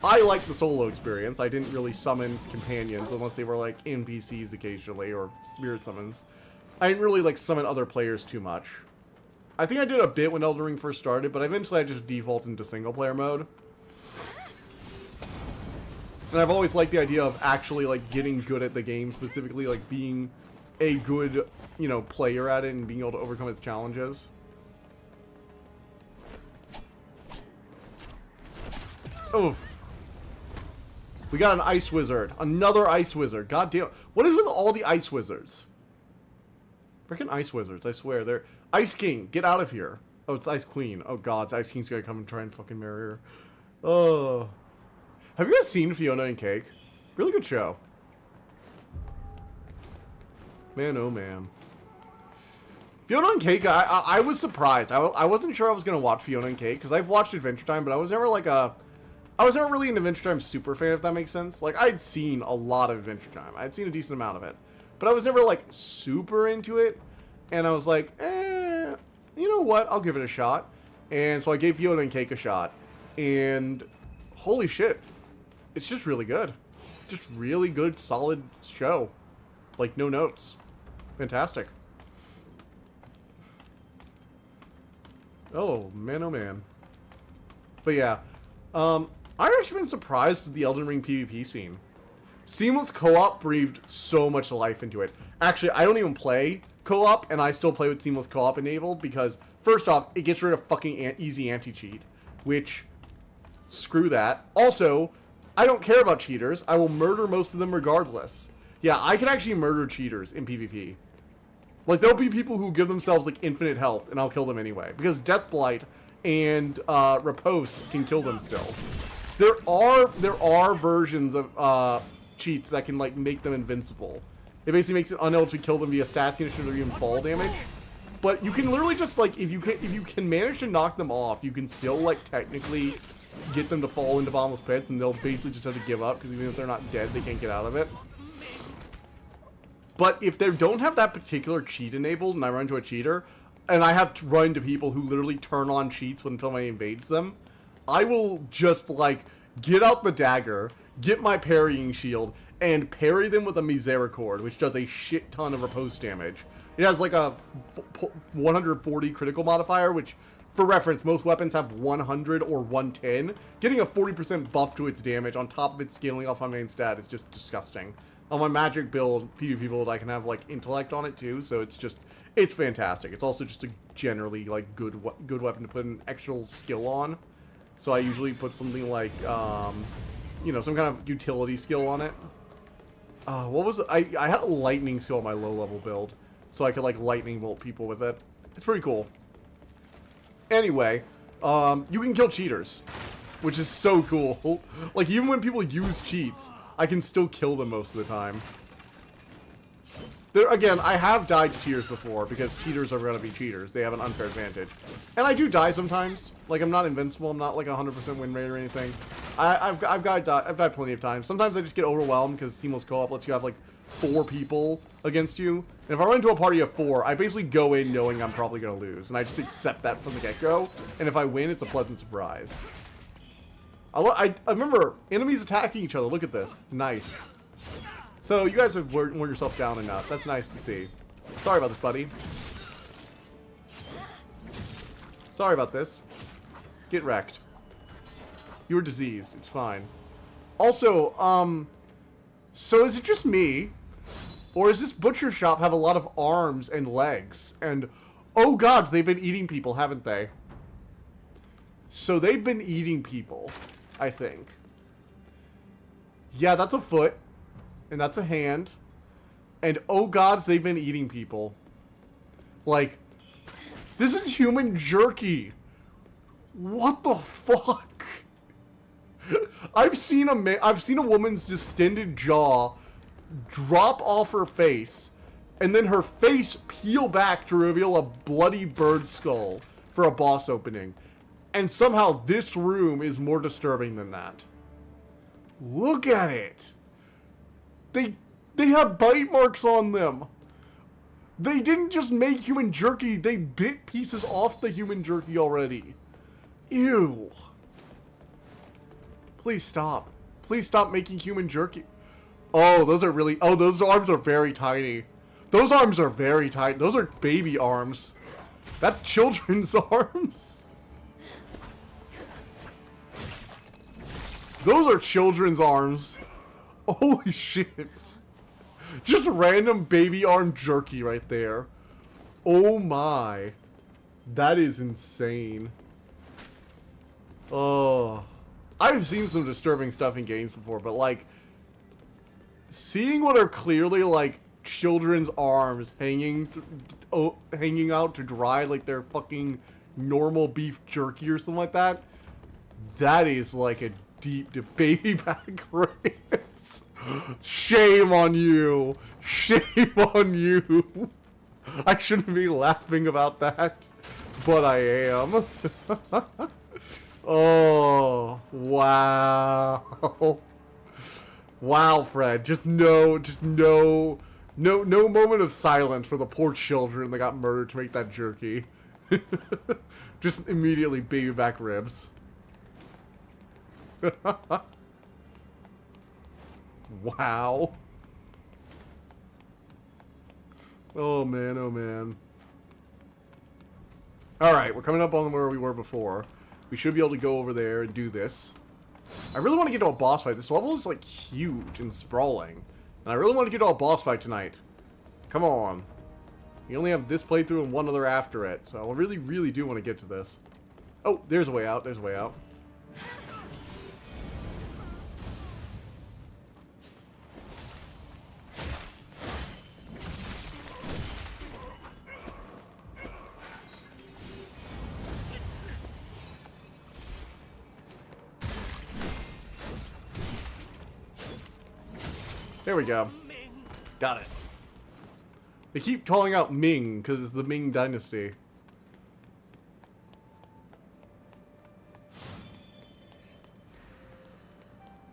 I like the solo experience. I didn't really summon companions unless they were like NPCs occasionally or spirit summons. I didn't really like summon other players too much. I think I did a bit when Elden Ring first started, but eventually I just defaulted into single player mode. And I've always liked the idea of actually like getting good at the game, specifically like being a good, you know, player at it and being able to overcome its challenges. Oh. We got an ice wizard. Another ice wizard. God damn. What is with all the ice wizards? Freaking ice wizards, I swear. They're... Ice King, get out of here. Oh, it's Ice Queen. Oh god, Ice King's gonna come and try and fucking marry her. Oh. Have you guys seen Fiona and Cake? Really good show. Man, oh man. Fiona and Cake, I was surprised. I wasn't sure I was gonna watch Fiona and Cake, because I've watched Adventure Time, but I was never like a... I was never really an Adventure Time super fan, if that makes sense. Like, I'd seen a lot of Adventure Time. I'd seen a decent amount of it. But I was never, like, super into it. And I was like, you know what? I'll give it a shot. And so I gave Fiona and Cake a shot. And holy shit. It's just really good. Just really good, solid show. Like, no notes. Fantastic. Oh, man. But yeah. I've actually been surprised at the Elden Ring PvP scene. Seamless co-op breathed so much life into it. Actually, I don't even play co-op, and I still play with Seamless co-op enabled, because, first off, it gets rid of fucking easy anti-cheat, which, screw that. Also, I don't care about cheaters. I will murder most of them regardless. Yeah, I can actually murder cheaters in PvP. Like, there'll be people who give themselves, like, infinite health, and I'll kill them anyway, because Deathblight and Riposte can kill them still. There are versions of cheats that can like make them invincible. It basically makes it unable to kill them via stats conditions or even fall damage. But you can literally just, like, if you can manage to knock them off, you can still, like, technically get them to fall into bottomless pits, and they'll basically just have to give up, because even if they're not dead, they can't get out of it. But if they don't have that particular cheat enabled, and I run into a cheater, and I have to run into people who literally turn on cheats when somebody invades them, I will just, like, get out the dagger, get my parrying shield, and parry them with a Misericord, which does a shit ton of riposte damage. It has like a 140 critical modifier, which, for reference, most weapons have 100 or 110. Getting a 40% buff to its damage on top of it scaling off my main stat is just disgusting. On my magic build, PvP build, I can have like intellect on it too, so it's fantastic. It's also just a generally like good weapon to put an extra skill on. So I usually put something like, you know, some kind of utility skill on it. What was it? I had a lightning skill on my low level build, so I could like lightning bolt people with it. It's pretty cool. Anyway, you can kill cheaters, which is so cool. Like, even when people use cheats, I can still kill them most of the time. There, again, I have died to cheaters before, because cheaters are going to be cheaters. They have an unfair advantage. And I do die sometimes. Like, I'm not invincible. I'm not, like, 100% win rate or anything. I've died plenty of times. Sometimes I just get overwhelmed, because Seamless Co-op lets you have, like, 4 people against you. And if I run into a party of 4, I basically go in knowing I'm probably going to lose. And I just accept that from the get-go. And if I win, it's a pleasant surprise. I remember enemies attacking each other. Look at this. Nice. So, you guys have worn yourself down enough. That's nice to see. Sorry about this, buddy. Sorry about this. Get wrecked. You were diseased. It's fine. Also, so is it just me? Or does this butcher shop have a lot of arms and legs? And, oh god, they've been eating people, haven't they? So they've been eating people, I think. Yeah, that's a foot. And that's a hand. And oh god, they've been eating people. Like, this is human jerky. What the fuck? I've seen a woman's distended jaw drop off her face, and then her face peel back to reveal a bloody bird skull for a boss opening. And somehow this room is more disturbing than that. Look at it. They have bite marks on them. They didn't just make human jerky, they bit pieces off the human jerky already. Ew. Please stop. Please stop making human jerky. Oh, those are really... Oh, those arms are very tiny. Those arms are very tiny. Those are baby arms. That's children's arms. Those are children's arms. Holy shit. Just random baby arm jerky right there. Oh my. That is insane. Oh. I've seen some disturbing stuff in games before, but like, seeing what are clearly like children's arms hanging out to dry like they're fucking normal beef jerky or something like that, that is like a deep baby back ribs. Shame on you. Shame on you. I shouldn't be laughing about that, but I am. Oh, wow. Wow, Fred. Just no moment of silence for the poor children that got murdered to make that jerky. Just immediately baby back ribs. Wow. Oh man, oh man. Alright, we're coming up on where we were before. We should be able to go over there and do this. I really want to get to a boss fight. This level is like huge and sprawling. And I really want to get to a boss fight tonight. Come on. You only have this playthrough and one other after it. So I really, really do want to get to this. Oh, there's a way out. There's a way out. There we go. Got it. They keep calling out Ming because it's the Ming Dynasty.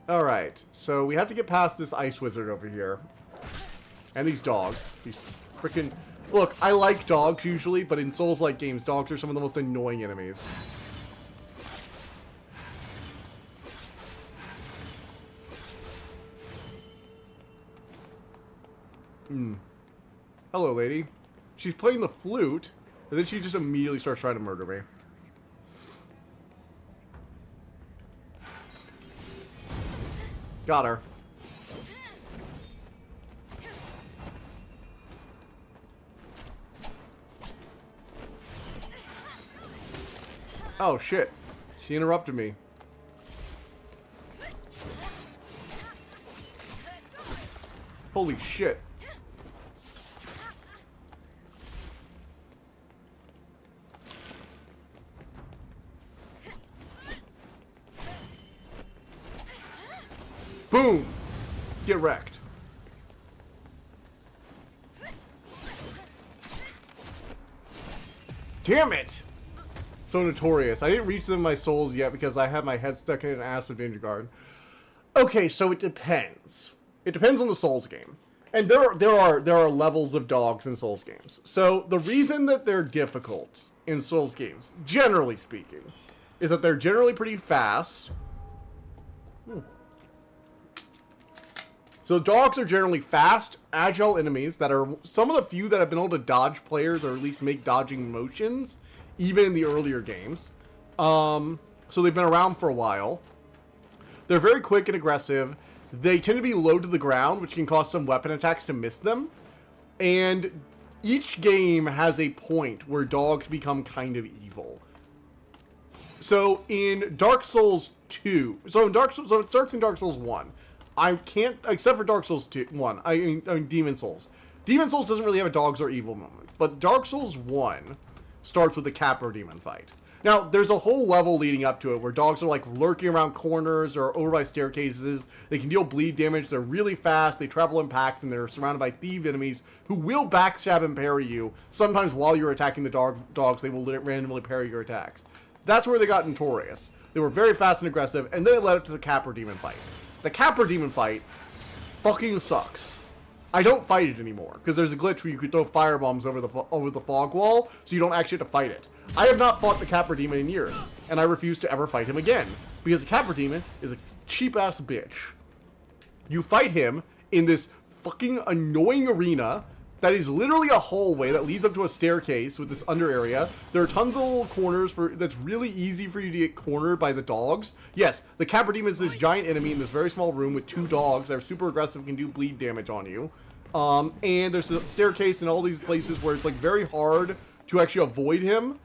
Alright, so we have to get past this ice wizard over here. And these dogs. These freaking... Look, I like dogs usually, but in Souls-like games, dogs are some of the most annoying enemies. Hello, lady. She's playing the flute, and then she just immediately starts trying to murder me. Got her. Oh, shit. She interrupted me. Holy shit. Boom! Get wrecked. Damn it! So notorious. I didn't reach them in my souls yet because I had my head stuck in an acid ninja guard. Okay, so it depends. It depends on the Souls game. And there are levels of dogs in Souls games. So the reason that they're difficult in Souls games, generally speaking, is that they're generally pretty fast. So dogs are generally fast, agile enemies that are some of the few that have been able to dodge players or at least make dodging motions, even in the earlier games. So they've been around for a while. They're very quick and aggressive. They tend to be low to the ground, which can cause some weapon attacks to miss them. And each game has a point where dogs become kind of evil. So in Dark Souls 2, so it starts in Dark Souls 1. I can't, except for Dark Souls 1, I mean Demon Souls. Demon Souls doesn't really have a dogs are evil moment, but Dark Souls 1 starts with the Capra Demon fight. Now, there's a whole level leading up to it where dogs are like lurking around corners or over by staircases. They can deal bleed damage, they're really fast, they travel in packs, and they're surrounded by thief enemies who will backstab and parry you. Sometimes while you're attacking the dogs, they will randomly parry your attacks. That's where they got notorious. They were very fast and aggressive, and then it led up to the Capra Demon fight. The Capra Demon fight fucking sucks. I don't fight it anymore because there's a glitch where you could throw firebombs over the fog wall, so you don't actually have to fight it. I have not fought the Capra Demon in years, and I refuse to ever fight him again because the Capra Demon is a cheap ass bitch. You fight him in this fucking annoying arena that is literally a hallway that leads up to a staircase with this under area. There are tons of little corners that's really easy for you to get cornered by the dogs. Yes, the Capra Demon is this giant enemy in this very small room with two dogs that are super aggressive and can do bleed damage on you. And there's a staircase in all these places where it's like very hard to actually avoid him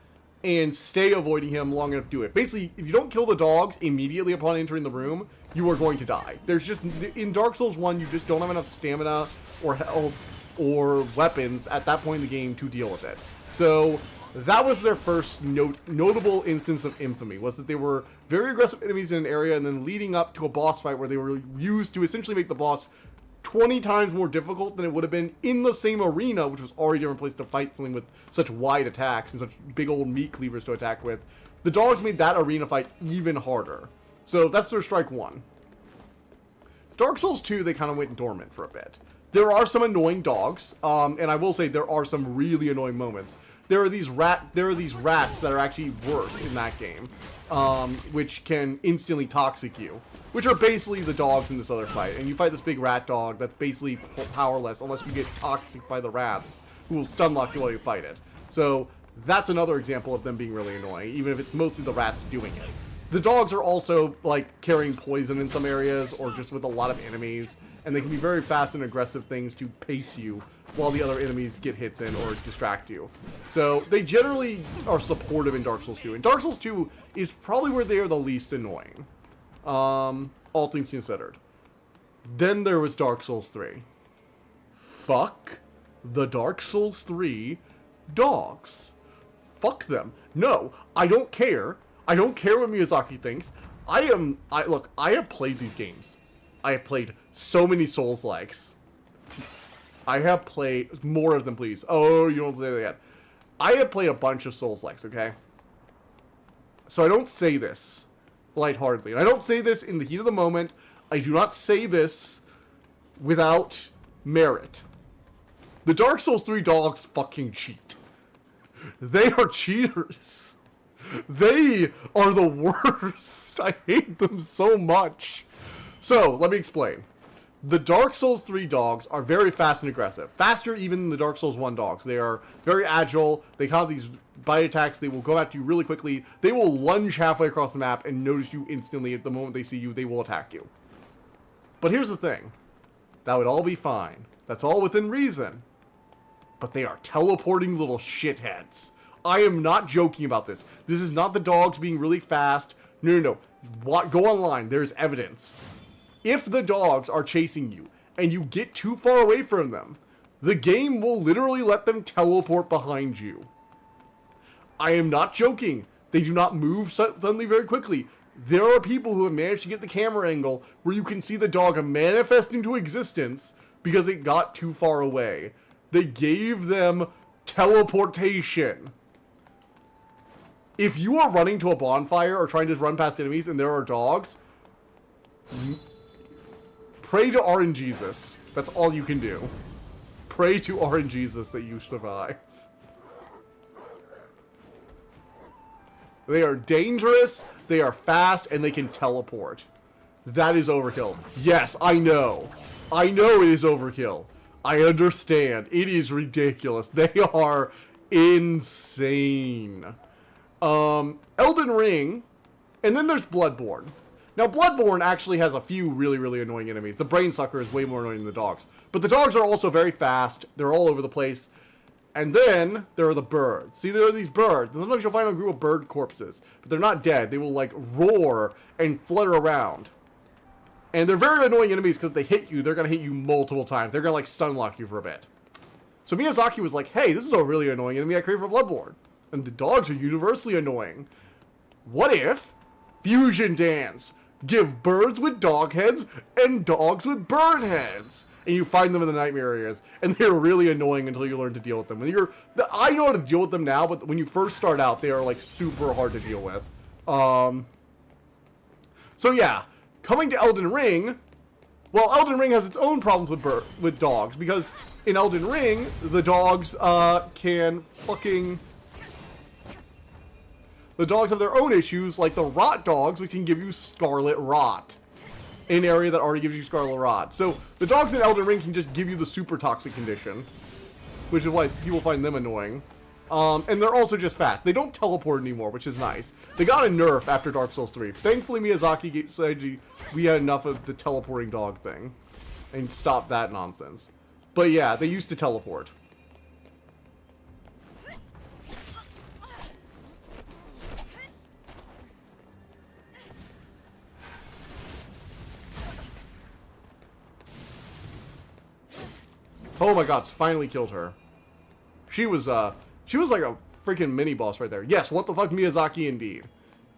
and stay avoiding him long enough to do it. Basically, if you don't kill the dogs immediately upon entering the room, you are going to die. There's just, in Dark Souls 1, you just don't have enough stamina or health or weapons at that point in the game to deal with it. So that was their first notable instance of infamy, was that they were very aggressive enemies in an area and then leading up to a boss fight where they were used to essentially make the boss 20 times more difficult than it would have been in the same arena, which was already a different place to fight something with such wide attacks and such big old meat cleavers to attack with. The dogs made that arena fight even harder. So that's their strike one. Dark Souls 2, they kind of went dormant for a bit. There are some annoying dogs, and I will say there are some really annoying moments. There are these rats that are actually worse in that game, which can instantly toxic you, which are basically the dogs in this other fight. And you fight this big rat dog that's basically powerless unless you get toxic by the rats, who will stun lock you while you fight it. So that's another example of them being really annoying, even if it's mostly the rats doing it. The dogs are also, like, carrying poison in some areas, or just with a lot of enemies, and they can be very fast and aggressive things to pace you while the other enemies get hits in or distract you. So they generally are supportive in Dark Souls 2. And Dark Souls 2 is probably where they are the least annoying, all things considered. Then there was Dark Souls 3. Fuck the Dark Souls 3 dogs. Fuck them. No, I don't care. I don't care what Miyazaki thinks. Look, I have played these games. I have played so many Souls-likes. I have played more of them, please. Oh, you don't say that yet. I have played a bunch of Souls-likes, okay? So I don't say this lightheartedly. And I don't say this in the heat of the moment. I do not say this without merit. The Dark Souls 3 dogs fucking cheat. They are cheaters. They are the worst. I hate them so much. So, let me explain. The Dark Souls 3 dogs are very fast and aggressive. Faster even than the Dark Souls 1 dogs. They are very agile. They have these bite attacks. They will go after you really quickly. They will lunge halfway across the map and notice you instantly. At the moment they see you, they will attack you. But here's the thing. That would all be fine. That's all within reason. But they are teleporting little shitheads. I am not joking about this. This is not the dogs being really fast. No. Go online. There's evidence. If the dogs are chasing you and you get too far away from them, the game will literally let them teleport behind you. I am not joking. They do not move suddenly very quickly. There are people who have managed to get the camera angle where you can see the dog manifest into existence because it got too far away. They gave them teleportation. If you are running to a bonfire or trying to run past enemies and there are dogs, pray to RNGesus. That's all you can do. Pray to RNGesus that you survive. They are dangerous, they are fast, and they can teleport. That is overkill. Yes, I know. I know it is overkill. I understand. It is ridiculous. They are insane. Elden Ring, and then there's Bloodborne. Now, Bloodborne actually has a few really, really annoying enemies. The Brain Sucker is way more annoying than the dogs. But the dogs are also very fast. They're all over the place. And then there are the birds. See, there are these birds. Sometimes you'll find a group of bird corpses. But they're not dead. They will, like, roar and flutter around. And they're very annoying enemies because if they hit you, they're going to hit you multiple times. They're going to, like, stun lock you for a bit. So Miyazaki was like, hey, this is a really annoying enemy I created for Bloodborne. And the dogs are universally annoying. What if Fusion Dance? Give birds with dog heads and dogs with bird heads. And you find them in the nightmare areas. And they're really annoying until you learn to deal with them. I know how to deal with them now, but when you first start out, they are like super hard to deal with. So yeah, coming to Elden Ring, well, Elden Ring has its own problems with dogs. Because in Elden Ring, the dogs can fucking... The dogs have their own issues, like the rot dogs, which can give you scarlet rot. In an area that already gives you scarlet rot. So, the dogs in Elden Ring can just give you the super toxic condition. Which is why people find them annoying. And they're also just fast. They don't teleport anymore, which is nice. They got a nerf after Dark Souls 3. Thankfully, Miyazaki said we had enough of the teleporting dog thing. And stopped that nonsense. But yeah, they used to teleport. Oh my god, finally killed her. She was like a freaking mini-boss right there. Yes, what the fuck Miyazaki indeed.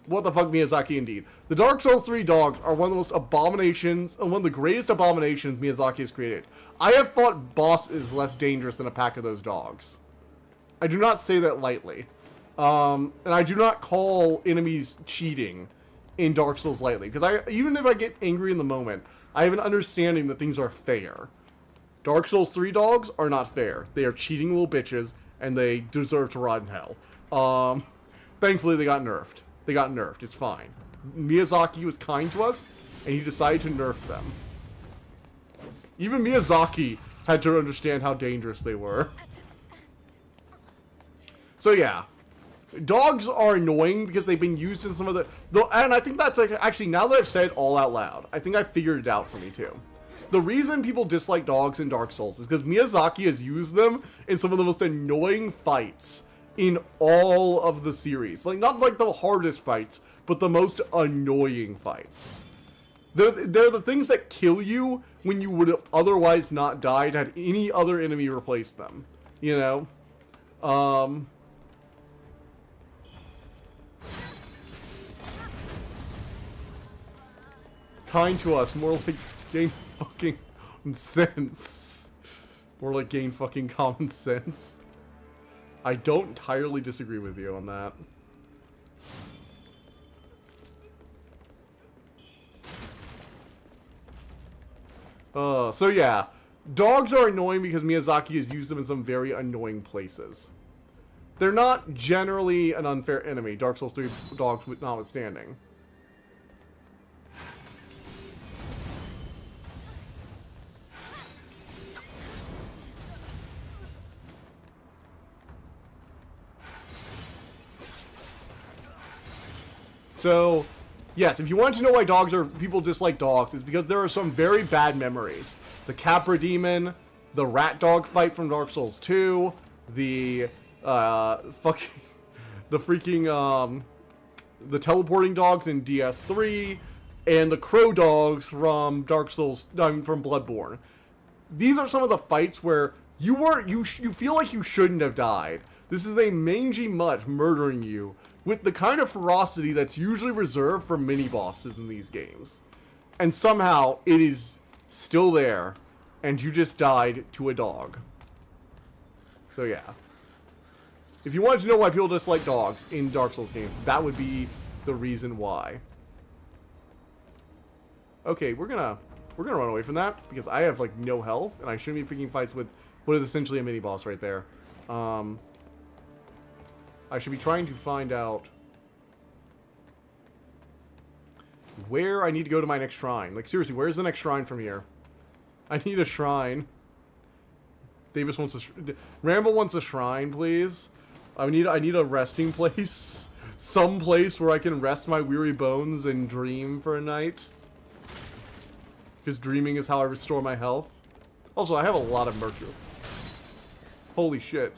What the fuck Miyazaki indeed. The Dark Souls 3 dogs are one of the most abominations, one of the greatest abominations Miyazaki has created. I have fought boss is less dangerous than a pack of those dogs. I do not say that lightly. And I do not call enemies cheating in Dark Souls lightly. Because even if I get angry in the moment, I have an understanding that things are fair. Dark Souls 3 dogs are not fair. They are cheating little bitches, and they deserve to rot in hell. Thankfully, they got nerfed. They got nerfed. It's fine. Miyazaki was kind to us, and he decided to nerf them. Even Miyazaki had to understand how dangerous they were. So yeah. Dogs are annoying because they've been used in some of the... And I think that's actually, now that I've said it all out loud, I think I figured it out for me too. The reason people dislike dogs in Dark Souls is because Miyazaki has used them in some of the most annoying fights in all of the series. Like, not like the hardest fights, but the most annoying fights. They're the things that kill you when you would have otherwise not died had any other enemy replaced them. You know? Kind to us, more like game fucking sense. Or, like, gain fucking common sense. I don't entirely disagree with you on that. So yeah. Dogs are annoying because Miyazaki has used them in some very annoying places. They're not generally an unfair enemy, Dark Souls 3 dogs notwithstanding. So, yes, if you want to know why people dislike dogs, it's because there are some very bad memories. The Capra Demon, the rat dog fight from Dark Souls 2, the the teleporting dogs in DS3, and the crow dogs from from Bloodborne. These are some of the fights where you feel like you shouldn't have died. This is a mangy mutt murdering you with the kind of ferocity that's usually reserved for mini-bosses in these games. And somehow, it is still there, and you just died to a dog. So yeah. If you wanted to know why people dislike dogs in Dark Souls games, that would be the reason why. Okay, we're gonna run away from that, because I have, like, no health, and I shouldn't be picking fights with what is essentially a mini-boss right there. I should be trying to find out where I need to go to my next shrine. Like, seriously, where's the next shrine from here? I need a shrine. Davis wants Ramble wants a shrine, please. I need a resting place. Some place where I can rest my weary bones and dream for a night. Because dreaming is how I restore my health. Also, I have a lot of mercury. Holy shit.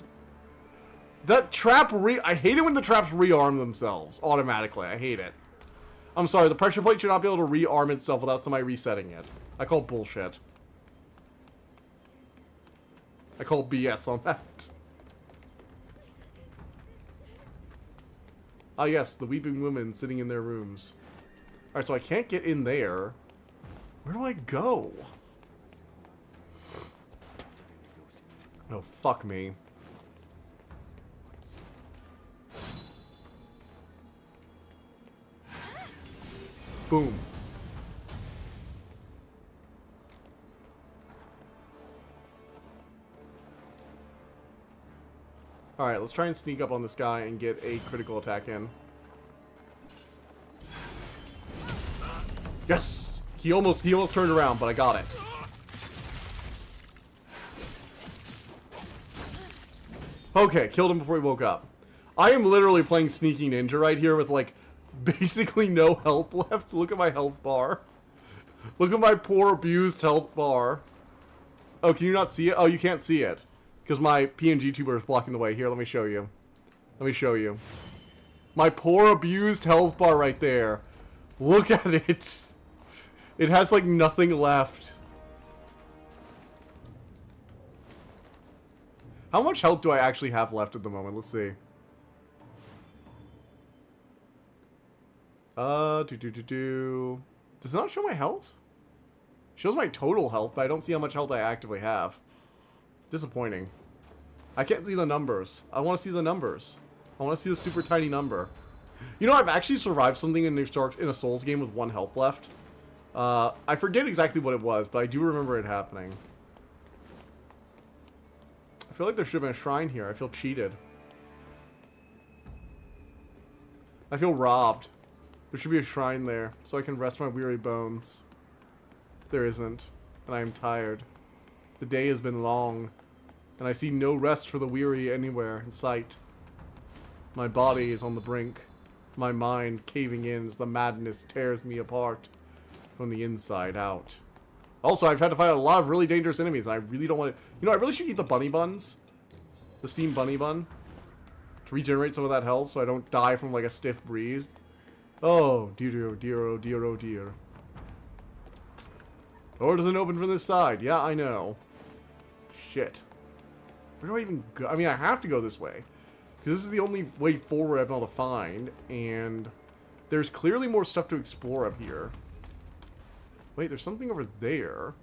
That trap I hate it when the traps rearm themselves automatically. I hate it. I'm sorry, the pressure plate should not be able to rearm itself without somebody resetting it. I call bullshit. I call BS on that. Ah yes, the weeping women sitting in their rooms. Alright, so I can't get in there. Where do I go? Oh, fuck me. Boom. Alright, let's try and sneak up on this guy and get a critical attack in. Yes! He almost turned around, but I got it. Okay, killed him before he woke up. I am literally playing Sneaky Ninja right here with, like, basically no health left. Look at my health bar. Look at my poor abused health bar. Oh, can you not see it? Oh, you can't see it. Because my PNG tuber is blocking the way. Here, let me show you. Let me show you. My poor abused health bar right there. Look at it. It has, like, nothing left. How much health do I actually have left at the moment? Let's see. Does it not show my health? It shows my total health, but I don't see how much health I actively have. Disappointing. I can't see the numbers. I want to see the numbers. I want to see the super tiny number. You know, I've actually survived something in a Souls game with 1 health left. I forget exactly what it was, but I do remember it happening. I feel like there should have been a shrine here. I feel cheated. I feel robbed. There should be a shrine there, so I can rest my weary bones. There isn't, and I am tired. The day has been long, and I see no rest for the weary anywhere in sight. My body is on the brink, my mind caving in as the madness tears me apart from the inside out. Also, I've had to fight a lot of really dangerous enemies, and I really don't want to... You know, I really should eat the bunny buns. The steamed bunny bun. To regenerate some of that health so I don't die from, like, a stiff breeze. Oh, dear, oh dear, oh dear, oh dear. Door doesn't open from this side. Yeah, I know. Shit. Where do I even go? I mean, I have to go this way. Because this is the only way forward I've been able to find. And there's clearly more stuff to explore up here. Wait, there's something over there.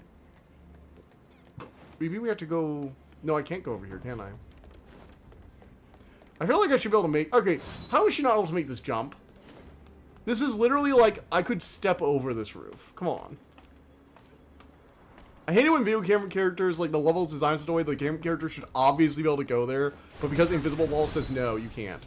Maybe we have to go... No, I can't go over here, can I? I feel like I should be able to make... Okay, how is she not able to make this jump? This is literally like, I could step over this roof. Come on. I hate it when video game characters, like, the level's designed such a way the game character should obviously be able to go there, but because Invisible Wall says no, you can't.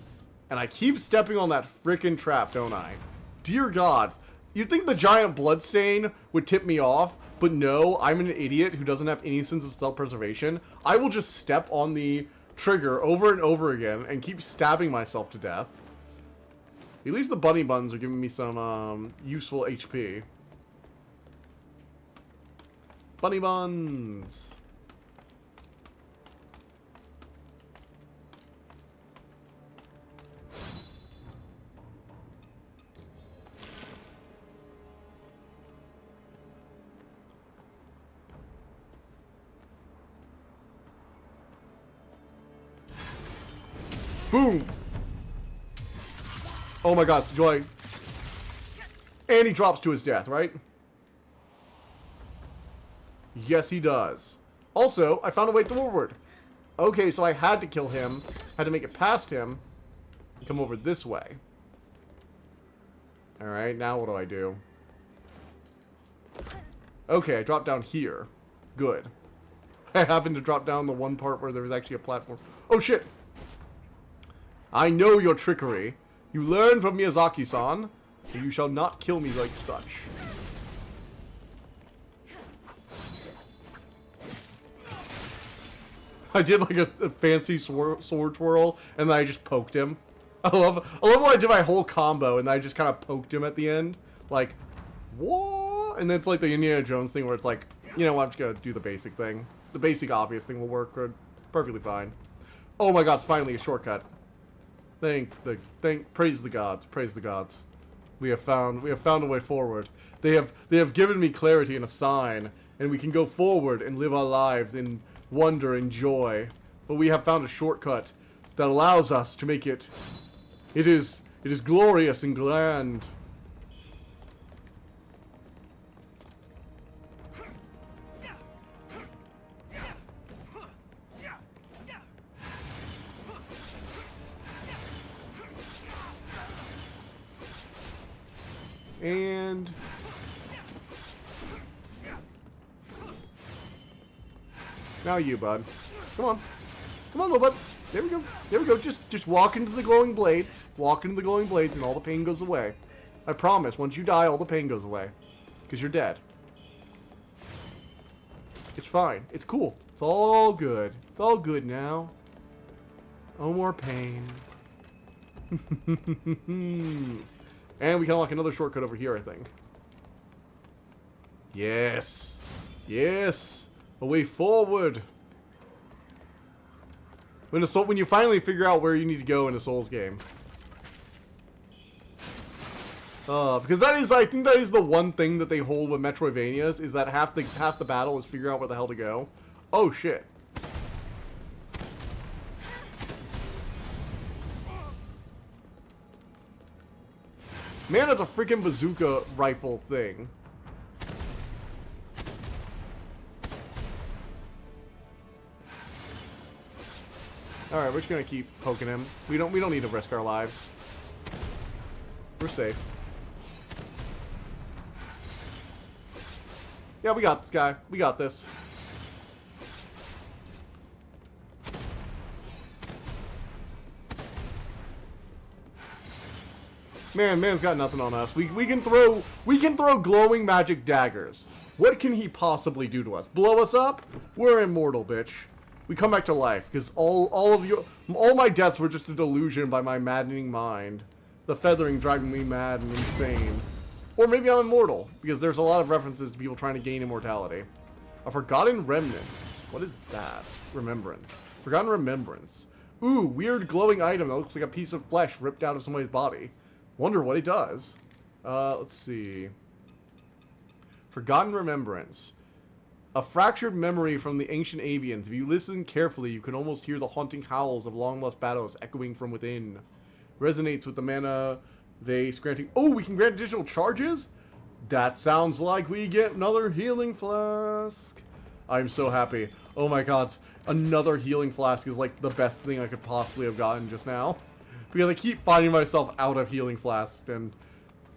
And I keep stepping on that frickin' trap, don't I? Dear God. You'd think the giant bloodstain would tip me off, but no, I'm an idiot who doesn't have any sense of self-preservation. I will just step on the trigger over and over again and keep stabbing myself to death. At least the bunny buns are giving me some useful HP. Bunny buns. Boom! Oh my God, Joy. And he drops to his death, right? Yes, he does. Also, I found a way forward. Okay, so I had to kill him. Had to make it past him. Come over this way. Alright, now what do I do? Okay, I dropped down here. Good. I happened to drop down the one part where there was actually a platform. Oh, shit! I know your trickery. You learn from Miyazaki-san, and you shall not kill me like such. I did like a fancy sword twirl, and then I just poked him. I love when I did my whole combo, and then I just kind of poked him at the end. Like, what? And then it's like the Indiana Jones thing where it's like, you know what, I'm just gonna do the basic thing. The basic obvious thing will work perfectly fine. Oh my God, it's finally a shortcut. Praise the gods, praise the gods. We have found a way forward. They have given me clarity and a sign, and we can go forward and live our lives in wonder and joy. But we have found a shortcut that allows us to make it. It is glorious and grand. And now you, bud. Come on. Come on, little bud. There we go. There we go. Just walk into the glowing blades. Walk into the glowing blades and all the pain goes away. I promise, once you die, all the pain goes away. Because you're dead. It's fine. It's cool. It's all good. It's all good now. No more pain. And we can unlock another shortcut over here, I think. Yes. Yes. A way forward. When you finally figure out where you need to go in a Souls game. Because I think that is the one thing that they hold with Metroidvanias, is that half the battle is figuring out where the hell to go. Oh shit. Man has a freaking bazooka rifle thing. Alright, we're just gonna keep poking him. We don't need to risk our lives. We're safe. Yeah, we got this guy. We got this. Man's got nothing on us. We can throw glowing magic daggers. What can he possibly do to us? Blow us up? We're immortal, bitch. We come back to life because all my deaths were just a delusion by my maddening mind. The feathering driving me mad and insane. Or maybe I'm immortal because there's a lot of references to people trying to gain immortality. A forgotten remnants. What is that? Remembrance. Forgotten remembrance. Ooh, weird glowing item that looks like a piece of flesh ripped out of somebody's body. Wonder what it does. Let's see. Forgotten remembrance. A fractured memory from the ancient avians. If you listen carefully, you can almost hear the haunting howls of long-lost battles echoing from within. Resonates with the mana vase granting... Oh, we can grant additional charges? That sounds like we get another healing flask. I'm so happy. Oh my god. Another healing flask is like the best thing I could possibly have gotten just now. Because I keep finding myself out of healing flasks and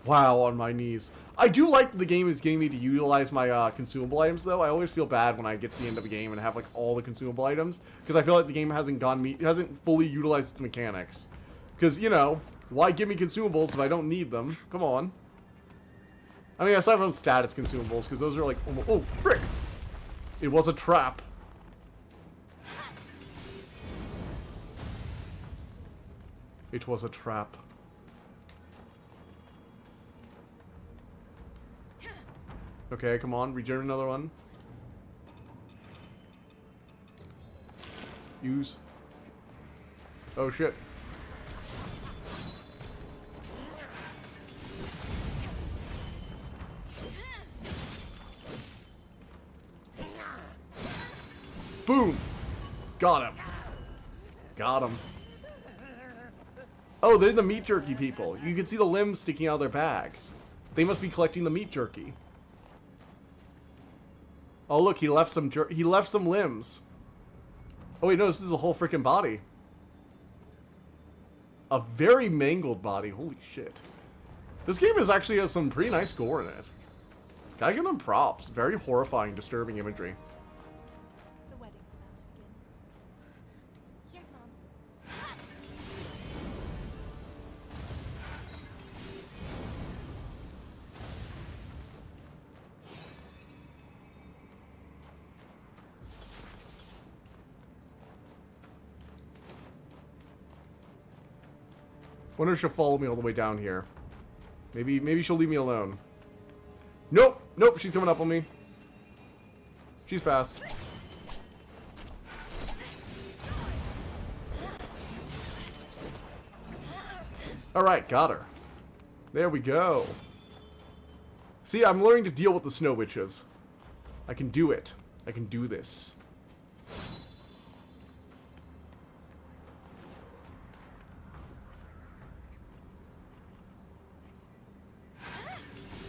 wow, on my knees. I do like the game is getting me to utilize my consumable items though. I always feel bad when I get to the end of a game and have like all the consumable items. Because I feel like the game hasn't fully utilized its mechanics. Because, you know, why give me consumables if I don't need them? Come on. I mean, aside from status consumables, because those are like, oh, frick! It was a trap. It was a trap. Okay, come on, regenerate another one. Use. Oh shit. Boom! Got him. Got him. Oh, they're the meat jerky people. You can see the limbs sticking out of their bags. They must be collecting the meat jerky. Oh, look, he left some limbs. Oh, wait, no, this is a whole freaking body. A very mangled body. Holy shit. This game actually has some pretty nice gore in it. Gotta give them props. Very horrifying, disturbing imagery. The wedding's about to begin. Yes, Mom. Wonder if she'll follow me all the way down here. Maybe she'll leave me alone. Nope, nope, she's coming up on me. She's fast. Alright, got her. There we go. See, I'm learning to deal with the snow witches. I can do it. I can do this.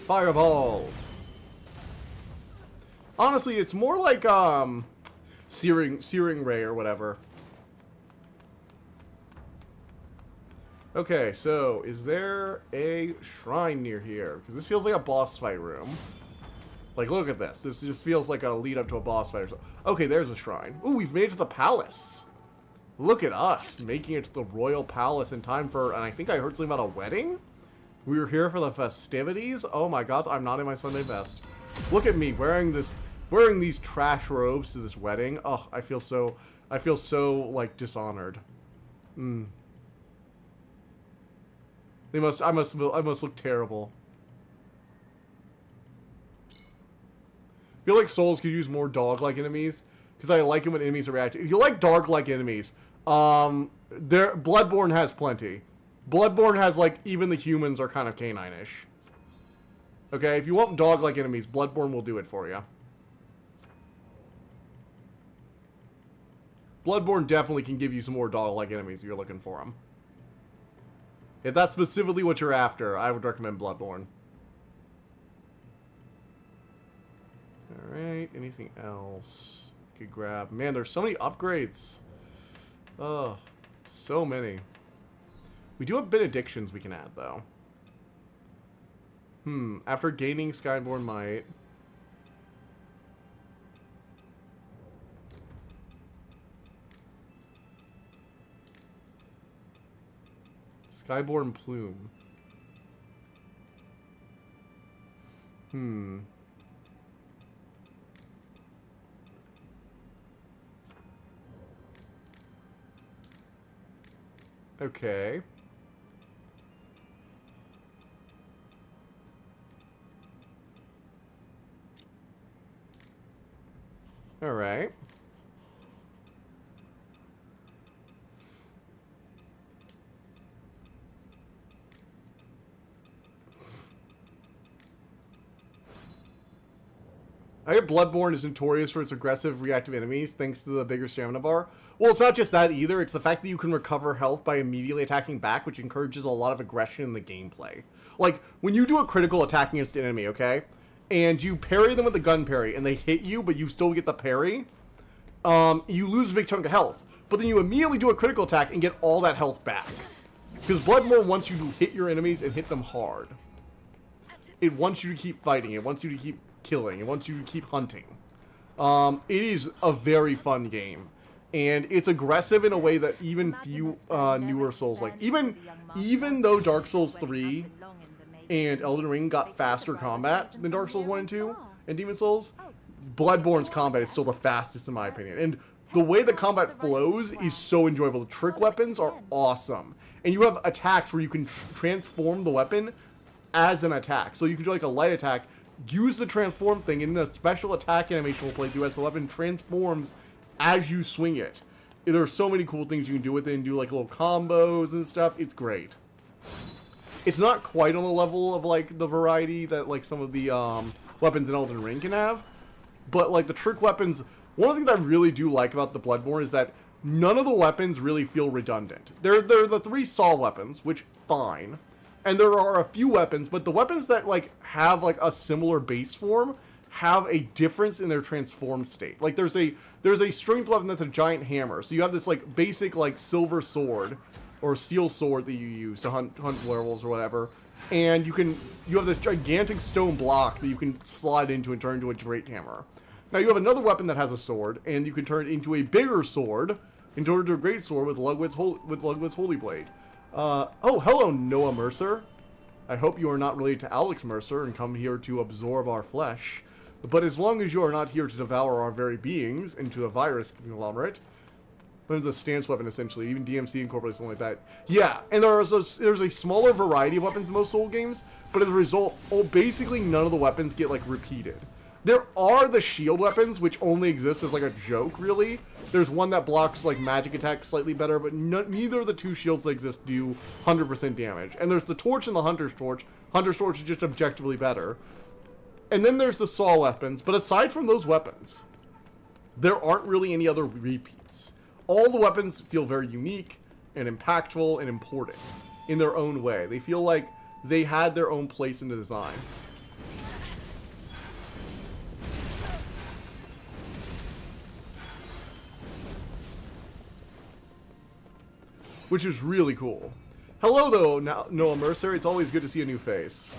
Fireball. Honestly, it's more like searing ray or whatever. Okay, so is there a shrine near here? Because this feels like a boss fight room. Like, look at this. This just feels like a lead up to a boss fight or something. Okay, there's a shrine. Ooh, we've made it to the palace. Look at us making it to the royal palace in time for, and I think I heard something about a wedding? We were here for the festivities? Oh my god, I'm not in my Sunday best. Look at me wearing these trash robes to this wedding. Oh, I feel so like dishonored. I must look terrible. I feel like Souls could use more dog-like enemies because I like it when enemies are reactive. If you like dog-like enemies, Bloodborne has plenty. Bloodborne has, like, even the humans are kind of canine-ish. Okay, if you want dog-like enemies, Bloodborne will do it for you. Bloodborne definitely can give you some more dog-like enemies if you're looking for them. If that's specifically what you're after, I would recommend Bloodborne. Alright, anything else? Could grab. Man, there's so many upgrades. Oh, so many. We do have benedictions we can add, though. After gaining Skyborn Might... Skyborn Plume. Okay. All right. I hear Bloodborne is notorious for its aggressive reactive enemies thanks to the bigger stamina bar. Well, it's not just that either. It's the fact that you can recover health by immediately attacking back, which encourages a lot of aggression in the gameplay. Like, when you do a critical attack against an enemy, okay? and you parry them with the gun parry, and they hit you, but you still get the parry, you lose a big chunk of health. But then you immediately do a critical attack and get all that health back. Because Bloodborne wants you to hit your enemies and hit them hard. It wants you to keep fighting. It wants you to keep killing. It wants you to keep hunting. It is a very fun game. And it's aggressive in a way that even few newer Souls, like even though Dark Souls 3 and Elden Ring got faster combat than Dark Souls 1 and 2 and Demon Souls, Bloodborne's combat is still the fastest in my opinion. And the way the combat flows is so enjoyable. The trick weapons are awesome. And you have attacks where you can transform the weapon as an attack. So you can do like a light attack, use the transform thing, and the special attack animation will play through as the weapon transforms as you swing it. There are so many cool things you can do with it and do like little combos and stuff. It's great. It's not quite on the level of like the variety that like some of the weapons in Elden Ring can have. But like the trick weapons, one of the things I really do like about the Bloodborne is that none of the weapons really feel redundant. They're the 3 saw weapons, which fine. And there are a few weapons, but the weapons that like have like a similar base form have a difference in their transformed state. Like there's a strength weapon that's a giant hammer. So you have this like basic like silver sword or steel sword that you use to hunt werewolves or whatever. And you have this gigantic stone block that you can slide into and turn into a great hammer. Now you have another weapon that has a sword, and you can turn it into a bigger sword, and turn it into a great sword with Ludwig's Holy Blade. Oh, hello, Noah Mercer. I hope you are not related to Alex Mercer and come here to absorb our flesh. But as long as you are not here to devour our very beings into a virus conglomerate, there's a stance weapon essentially. Even DMC incorporates something like that. Yeah, and there's a smaller variety of weapons in most Soul games, but as a result, basically none of the weapons get like repeated. There are the shield weapons, which only exist as like a joke, really. There's one that blocks like magic attacks slightly better, but neither of the 2 shields that exist do 100% damage. And there's the torch and the hunter's torch. Hunter's torch is just objectively better. And then there's the saw weapons, but aside from those weapons, there aren't really any other repeats. All the weapons feel very unique and impactful and important in their own way. They feel like they had their own place in the design. Which is really cool. Hello, though, Noah Mercer. It's always good to see a new face.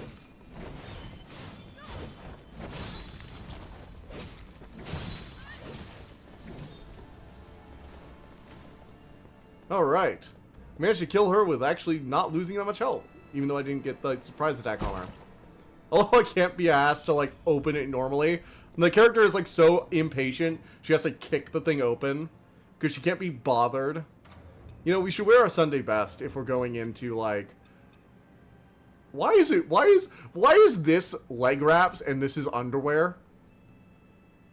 Alright. Managed to kill her with actually not losing that much health. Even though I didn't get the surprise attack on her. Although I can't be asked to, like, open it normally. And the character is, like, so impatient, she has to kick the thing open. Because she can't be bothered. You know, we should wear our Sunday best if we're going into, like... Why is this leg wraps and this is underwear?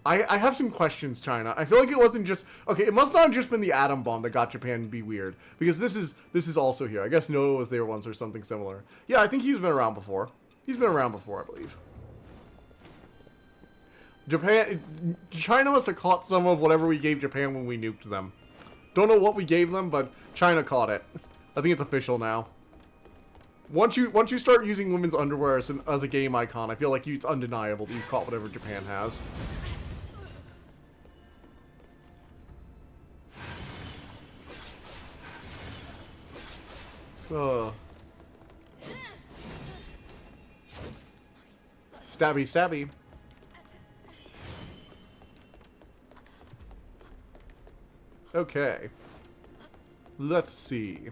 I have some questions, China. I feel like it wasn't just... Okay, it must not have just been the atom bomb that got Japan to be weird. Because this is also here. I guess Noah was there once or something similar. Yeah, I think he's been around before. He's been around before, I believe. China must have caught some of whatever we gave Japan when we nuked them. Don't know what we gave them, but China caught it. I think it's official now. Once you start using women's underwear as a game icon, I feel like it's undeniable that you've caught whatever Japan has. Stabby, stabby. Okay. Let's see.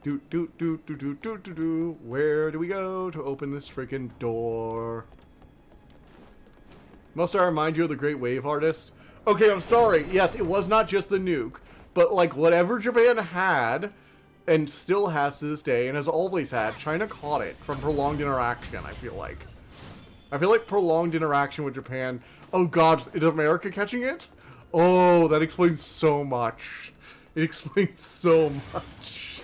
Where do we go to open this freaking door? Must I remind you of the Great Wave Artist? Okay, I'm sorry. Yes, it was not just the nuke, but like whatever Japan had and still has to this day and has always had, China caught it from prolonged interaction, I feel like. I feel like prolonged interaction with Japan. Oh god, is America catching it? Oh, that explains so much. It explains so much.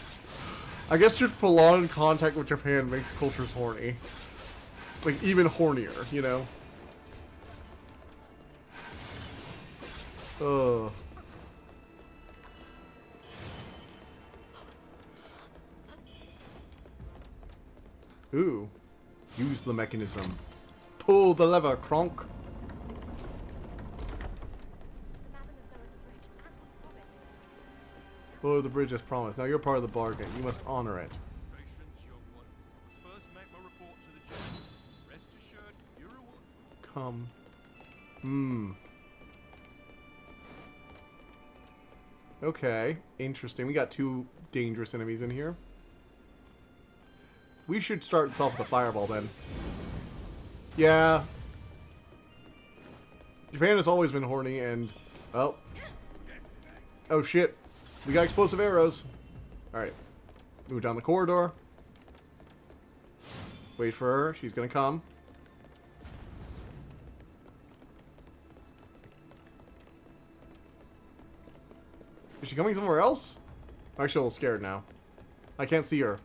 I guess just prolonged contact with Japan makes cultures horny. Like, even hornier, you know? Ugh. Ooh. Use the mechanism. Pull the lever, Kronk. Madam has lowered the bridge, as was promised. Lower the bridge as promised. Now you're part of the bargain. You must honor it. Patience, young one. I must first make my report to the general. Rest assured, your reward. Come. Hmm. Okay. Interesting. We got 2 dangerous enemies in here. We should start us off with a fireball then. Yeah. Japan has always been horny and... well. Oh shit. We got explosive arrows. Alright. Move down the corridor. Wait for her. She's gonna come. Is she coming somewhere else? I'm actually a little scared now. I can't see her.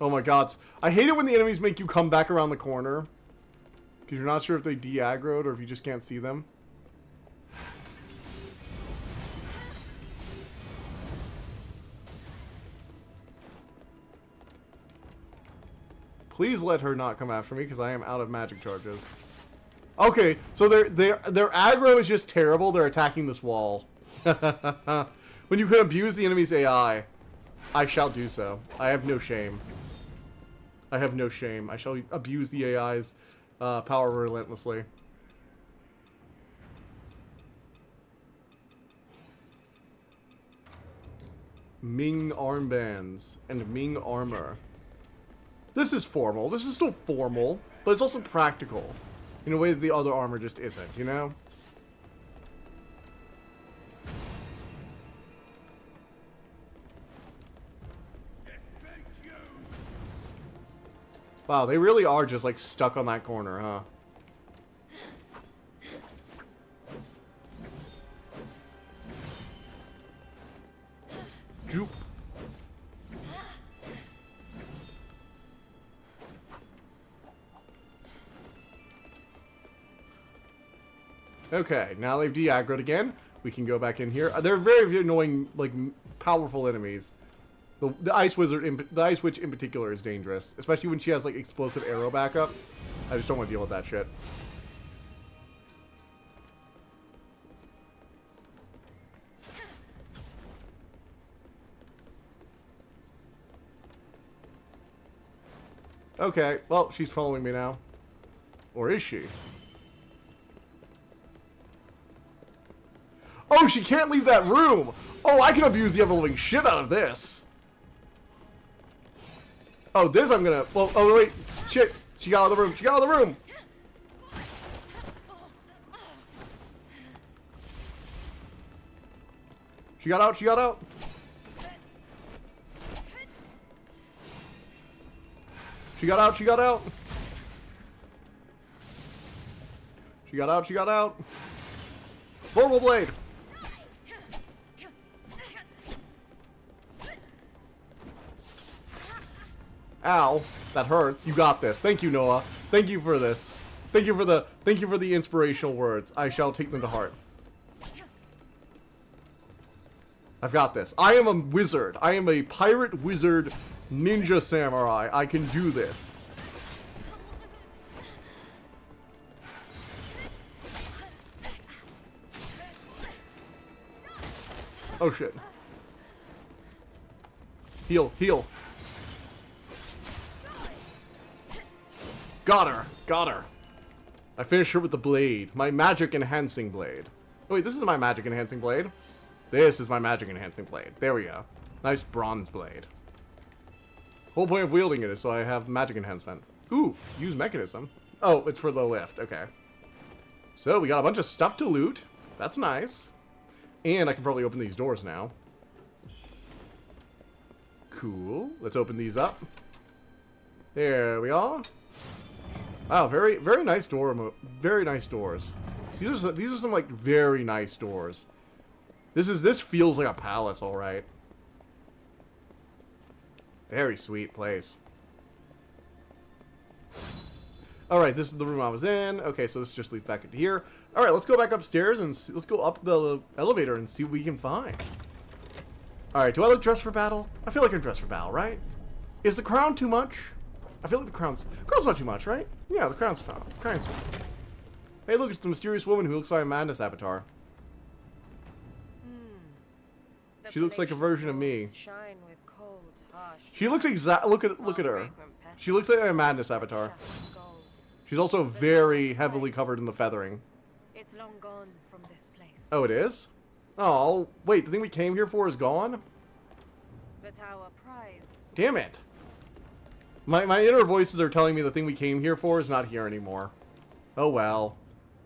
Oh my god. I hate it when the enemies make you come back around the corner. Because you're not sure if they de-aggroed or if you just can't see them. Please let her not come after me because I am out of magic charges. Okay, so their aggro is just terrible. They're attacking this wall. When you can abuse the enemy's AI, I shall do so. I have no shame. I have no shame. I shall abuse the AI's power relentlessly. Ming armbands and Ming armor. This is formal. This is still formal, but it's also practical. In a way that the other armor just isn't, you know? Wow, they really are just like stuck on that corner, huh? Droop. Okay, now they've de-aggroed again. We can go back in here. They're very, very annoying, like, powerful enemies. The Ice Wizard, the Ice Witch in particular is dangerous. Especially when she has, like, explosive arrow backup. I just don't want to deal with that shit. Okay, well, she's following me now. Or is she? Oh, she can't leave that room! Oh, I can abuse the ever-living shit out of this! Oh, this I'm gonna... well, oh, wait. Shit. She got out of the room. She got out of the room! She got out. She got out. She got out. She got out. She got out. She got out. Portable blade. Ow, that hurts. You got this. Thank you, Noah. Thank you for this. Thank you for the inspirational words. I shall take them to heart. I've got this. I am a wizard. I am a pirate wizard ninja samurai. I can do this. Oh shit. Heal, heal. Got her! Got her! I finished her with the blade. My magic enhancing blade. Oh wait, this is my magic enhancing blade? This is my magic enhancing blade. There we go. Nice bronze blade. Whole point of wielding it is so I have magic enhancement. Ooh, use mechanism. Oh, it's for the lift. Okay. So, we got a bunch of stuff to loot. That's nice. And I can probably open these doors now. Cool. Let's open these up. There we are. Wow, very, very nice door. Very nice doors. These are some like very nice doors. This feels like a palace, all right. Very sweet place. All right, this is the room I was in. Okay, so this just leads back into here. All right, let's go back upstairs and let's go up the elevator and see what we can find. All right, do I look dressed for battle? I feel like I'm dressed for battle, right? Is the crown too much? I feel like the crown's not too much, right? Yeah, the crown's fine. Crown's fine. Hey, look, it's the mysterious woman who looks like a madness avatar. The She looks like a version of me. palatial walls shine with cold, harsh She looks exact. Look at her. She looks like a madness avatar. shafts of gold. She's also very heavily covered in the feathering. It's long gone from this place. Oh, it is? Oh, wait, the thing we came here for is gone? But our prize. Damn it. My inner voices are telling me the thing we came here for is not here anymore. Oh well.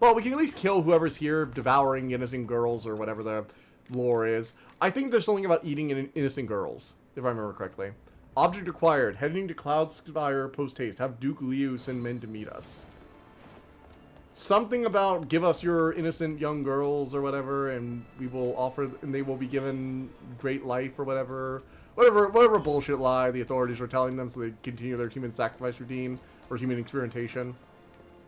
Well, we can at least kill whoever's here devouring innocent girls or whatever the lore is. I think there's something about eating innocent girls, if I remember correctly. Object acquired. Heading to Cloudspire post-haste. Have Duke Liu send men to meet us. Something about give us your innocent young girls or whatever, and we will offer, and they will be given great life or whatever. Whatever bullshit lie the authorities are telling them so they continue their human sacrifice routine or human experimentation.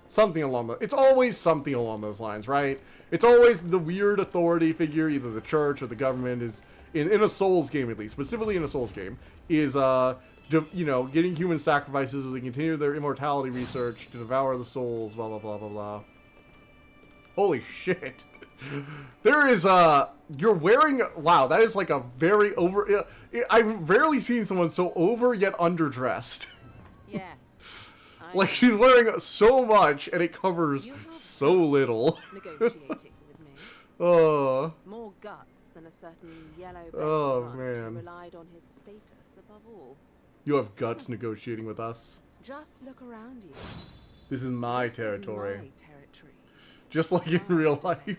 Something along the... It's always something along those lines, right? It's always the weird authority figure, either the church or the government is... In a Souls game, at least, specifically in a Souls game, is, you know, getting human sacrifices as they continue their immortality research to devour the souls, blah, blah, blah, blah, blah. Holy shit. There is, you're wearing... Wow, that is like a very over... I've rarely seen someone so over yet underdressed. Yes. Like, she's wearing so much, and it covers so little. Negotiating with me. Oh, More guts than a certain yellow Oh, runt man. who relied on his status above all. you have guts negotiating with us. Just look around you. This is my This is territory. my territory. Just like in real life.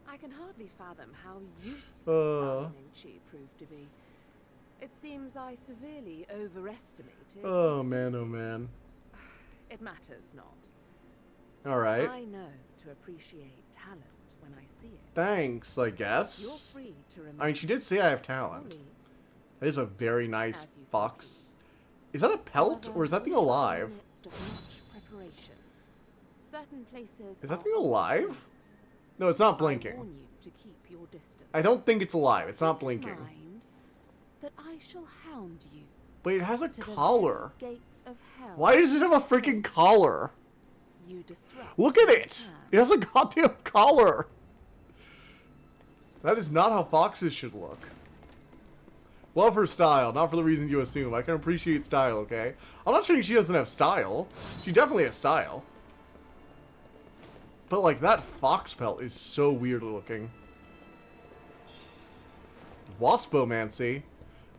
I can hardly fathom how useless Uh. Simon Chi proved to be. It seems I severely overestimated. Oh his man, oh ability. man. It matters not. Alright. I know to appreciate talent when I see it. Thanks, I You're guess. free to remain. I mean, she did say I have talent. fully That is a very nice as you see fox. Is that a pelt, or is that thing alive? In the midst of much preparation. Certain places Is that are thing alive? off-limits. No, it's not I blinking. warn you to keep your distance. I don't think it's alive. It's not Keep in blinking. mind that I shall hound you But it has a to the collar. very gates of hell. Why does it have a freaking collar? You disrupt Look at my it! plans. It has a goddamn collar! That is not how foxes should look. Love her style, not for the reasons you assume. I can appreciate style, okay? I'm not saying she doesn't have style. She definitely has style. But, like, that fox pelt is so weird looking. Waspomancy?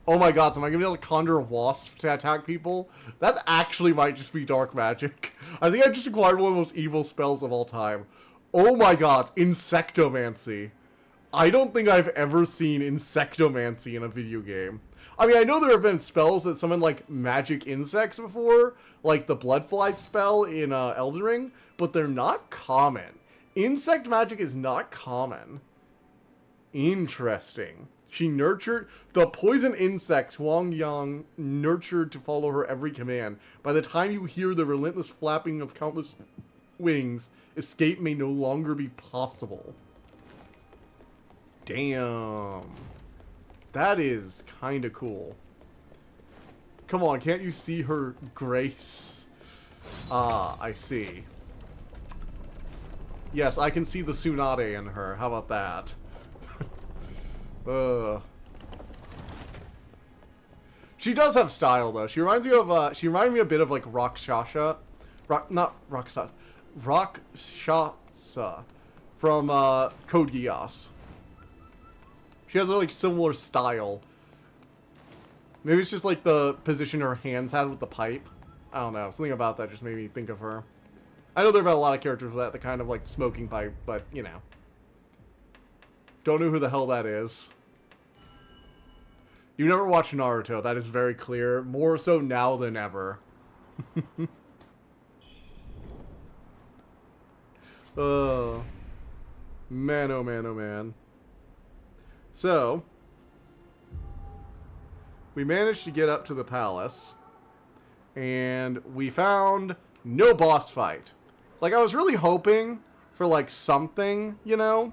Oh my god, so am I gonna be able to conjure a wasp to attack people? That actually might just be dark magic. I think I just acquired one of the most evil spells of all time. Oh my god, Insectomancy. I don't think I've ever seen Insectomancy in a video game. I mean, I know there have been spells that summon, like, magic insects before, like the Bloodfly spell in Elden Ring, but they're not common. Insect magic is not common. Interesting. She nurtured the poison insects Huang Yang nurtured to follow her every command. By the time you hear the relentless flapping of countless wings, escape may no longer be possible. Damn. That is kind of cool. Come on, can't you see her grace? Ah, I see. Yes, I can see the Tsunade in her. How about that? She does have style, though. She reminds me of, she reminded me a bit of, like, Rakshasa. Not Rakshasa. Rakshasa. From, Code Geass. She has a, like, similar style. Maybe it's just, like, the position her hands had with the pipe. I don't know. Something about that just made me think of her. I know there have been a lot of characters with that kind of, like, smoking pipe, but, you know. Don't know who the hell that is. You never watched Naruto, that is very clear. More so now than ever. Man, oh man, oh man. So, we managed to get up to the palace, and we found no boss fight. Like, I was really hoping for, like, something, you know?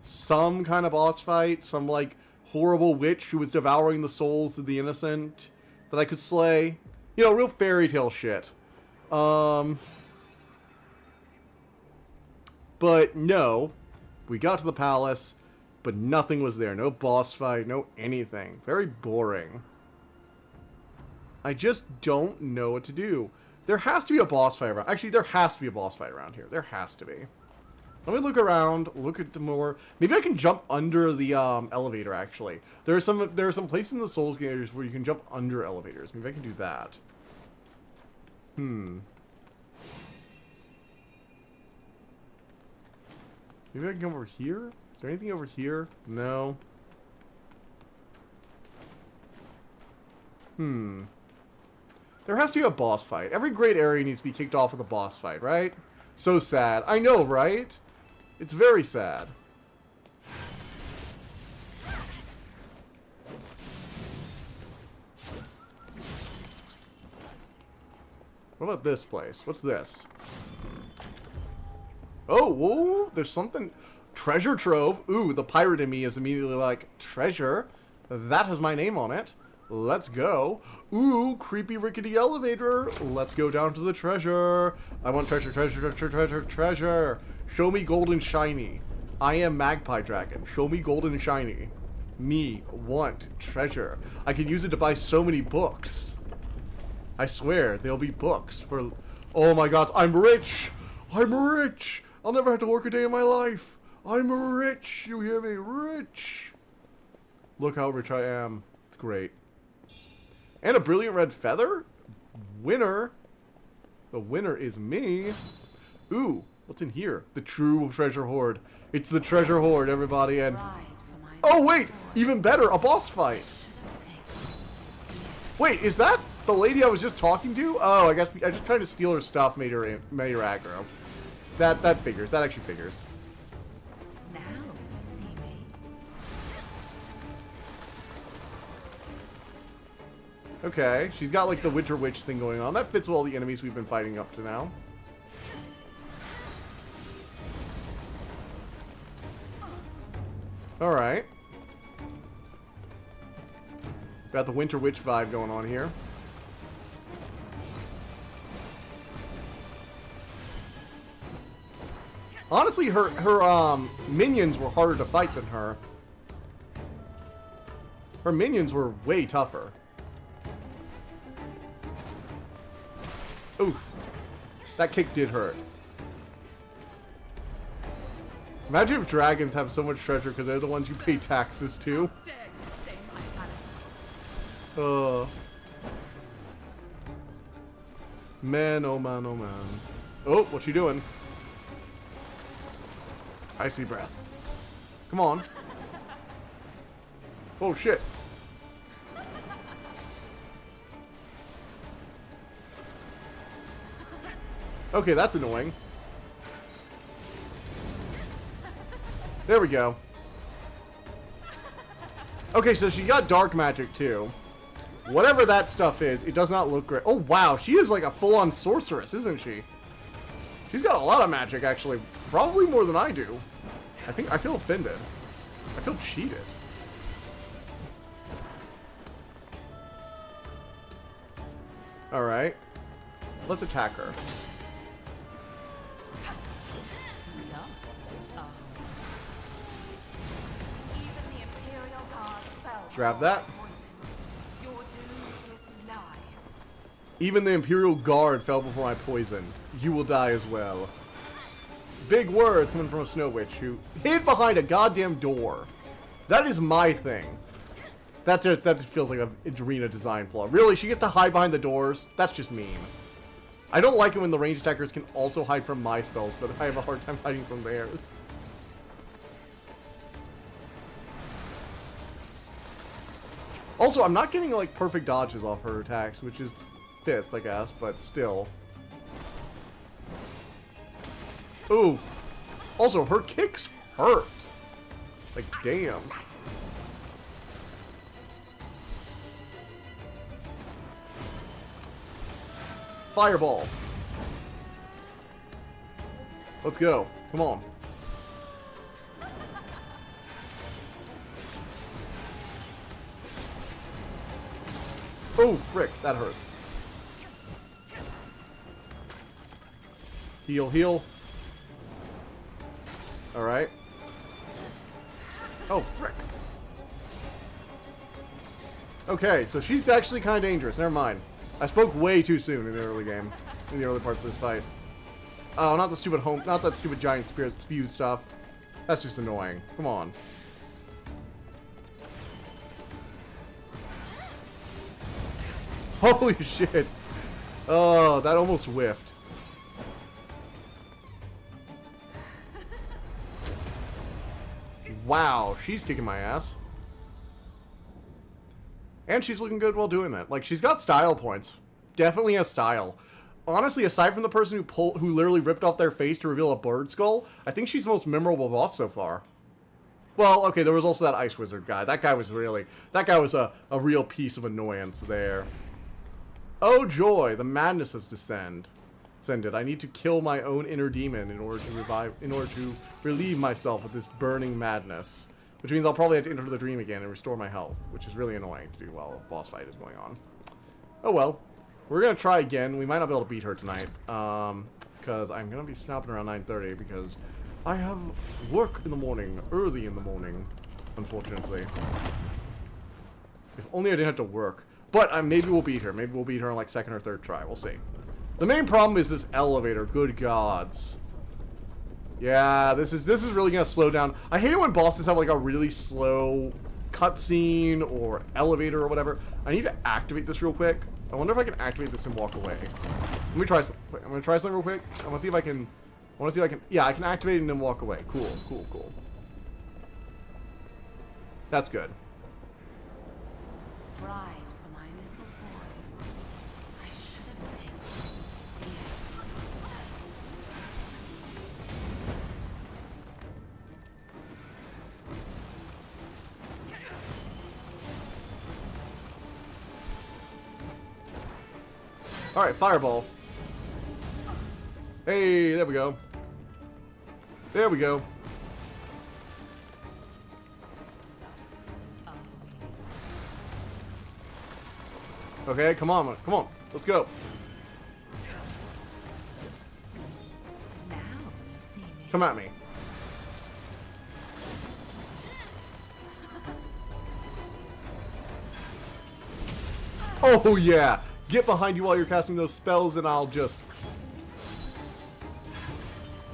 Some kind of boss fight, some, like, horrible witch who was devouring the souls of the innocent that I could slay. You know, real fairy tale shit. But no, we got to the palace, but nothing was there. No boss fight, no anything. Very boring. I just don't know what to do. There has to be a boss fight around. Actually, there has to be a boss fight around here. There has to be. Let me look around, look at the more... Maybe I can jump under the elevator, actually. There are some places in the Souls games where you can jump under elevators. Maybe I can do that. Maybe I can come over here? Is there anything over here? No. There has to be a boss fight. Every great area needs to be kicked off with a boss fight, right? So sad. I know, right? It's very sad. What about this place? What's this? Oh, whoa, there's something. Treasure trove. Ooh, the pirate in me is immediately like, treasure? That has my name on it. Let's go. Ooh, creepy rickety elevator. Let's go down to the treasure. I want treasure, treasure, treasure, treasure, treasure. Show me gold and shiny. I am Magpie Dragon. Show me gold and shiny. Me want treasure. I can use it to buy so many books. I swear, there'll be books for... Oh my god, I'm rich! I'm rich! I'll never have to work a day in my life. I'm rich. You hear me? Rich. Look how rich I am. It's great. And a brilliant red feather? Winner. The winner is me. Ooh, what's in here? The true treasure hoard. It's the treasure hoard, everybody. And oh wait, even better, a boss fight. Wait, is that the lady I was just talking to? Oh, I guess I just tried to steal her stuff, made her aggro. That figures. That actually figures. Now you see me. Okay, she's got like the Winter Witch thing going on. That fits with all the enemies we've been fighting up to now. Alright. Got the Winter Witch vibe going on here. Honestly, her minions were harder to fight than her. Her minions were way tougher. Oof. That kick did hurt. Imagine if dragons have so much treasure because they're the ones you pay taxes to. Man, oh man, oh man. Oh, what's she doing? Icy breath. Come on. Oh shit. Okay, that's annoying. There we go. Okay, so she got dark magic too. Whatever that stuff is, it does not look great. Oh wow, she is like a full-on sorceress, isn't she? She's got a lot of magic, actually. Probably more than I do. I feel offended. I feel cheated. Alright. Let's attack her. Grab that. Even the Imperial Guard fell before my poison. You will die as well. Big words coming from a Snow Witch who hid behind a goddamn door. That is my thing. That just feels like a arena design flaw. Really, she gets to hide behind the doors? That's just mean. I don't like it when the ranged attackers can also hide from my spells, but I have a hard time hiding from theirs. Also, I'm not getting like perfect dodges off her attacks, which is fits, I guess, but still. Oof. Also, her kicks hurt. Like, damn. Fireball. Let's go. Come on. Oh, frick. That hurts. Heal, heal. Alright. Oh, frick. Okay, so she's actually kind of dangerous. Never mind. I spoke way too soon in the early game. In the early parts of this fight. Oh, not the stupid not that stupid giant spirit spew stuff. That's just annoying. Come on. Holy shit. Oh, that almost whiffed. Wow, she's kicking my ass. And she's looking good while doing that. Like, she's got style points. Definitely has style. Honestly, aside from the person who literally ripped off their face to reveal a bird skull, I think she's the most memorable boss so far. Well, okay, there was also that Ice Wizard guy. That guy was a real piece of annoyance there. Oh joy, the madness has descended. I need to kill my own inner demon in order to relieve myself of this burning madness. Which means I'll probably have to enter the dream again and restore my health, which is really annoying to do while a boss fight is going on. Oh well. We're gonna try again. We might not be able to beat her tonight. Because I'm gonna be stopping around 9:30 because I have work in the morning, early in the morning, unfortunately. If only I didn't have to work. But maybe we'll beat her. Maybe we'll beat her on like second or third try. We'll see. The main problem is this elevator. Good gods. Yeah, this is really gonna slow down. I hate it when bosses have like a really slow cutscene or elevator or whatever. I need to activate this real quick. I wonder if I can activate this and walk away. Let me try. I'm gonna try something real quick. I want to see if I can. Yeah, I can activate it and then walk away. Cool, cool, cool. That's good. Bride for my little boy. I should have picked Alright, fireball. Hey, there we go. There we go. Okay, come on, let's go. now you see me. Come at me. Oh yeah! Get behind you while you're casting those spells and I'll just...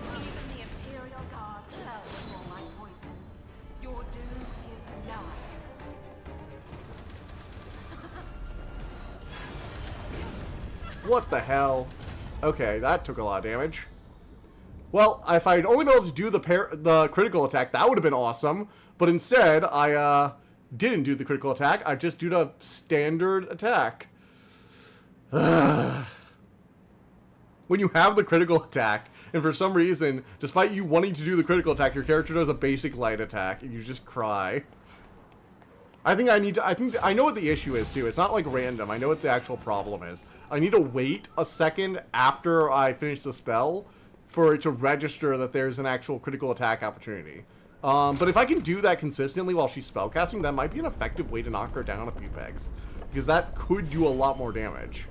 Even the Imperial Guards fell before my poison. Your doom is nigh. What the hell? Okay, that took a lot of damage. Well, if I'd only been able to do the critical attack, that would have been awesome. But instead, I didn't do the critical attack. I just did a standard attack. When you have the critical attack, and for some reason, despite you wanting to do the critical attack, your character does a basic light attack, and you just cry. I know what the issue is, too. It's not, like, random. I know what the actual problem is. I need to wait a second after I finish the spell for it to register that there's an actual critical attack opportunity. But if I can do that consistently while she's spellcasting, that might be an effective way to knock her down a few pegs. Because that could do a lot more damage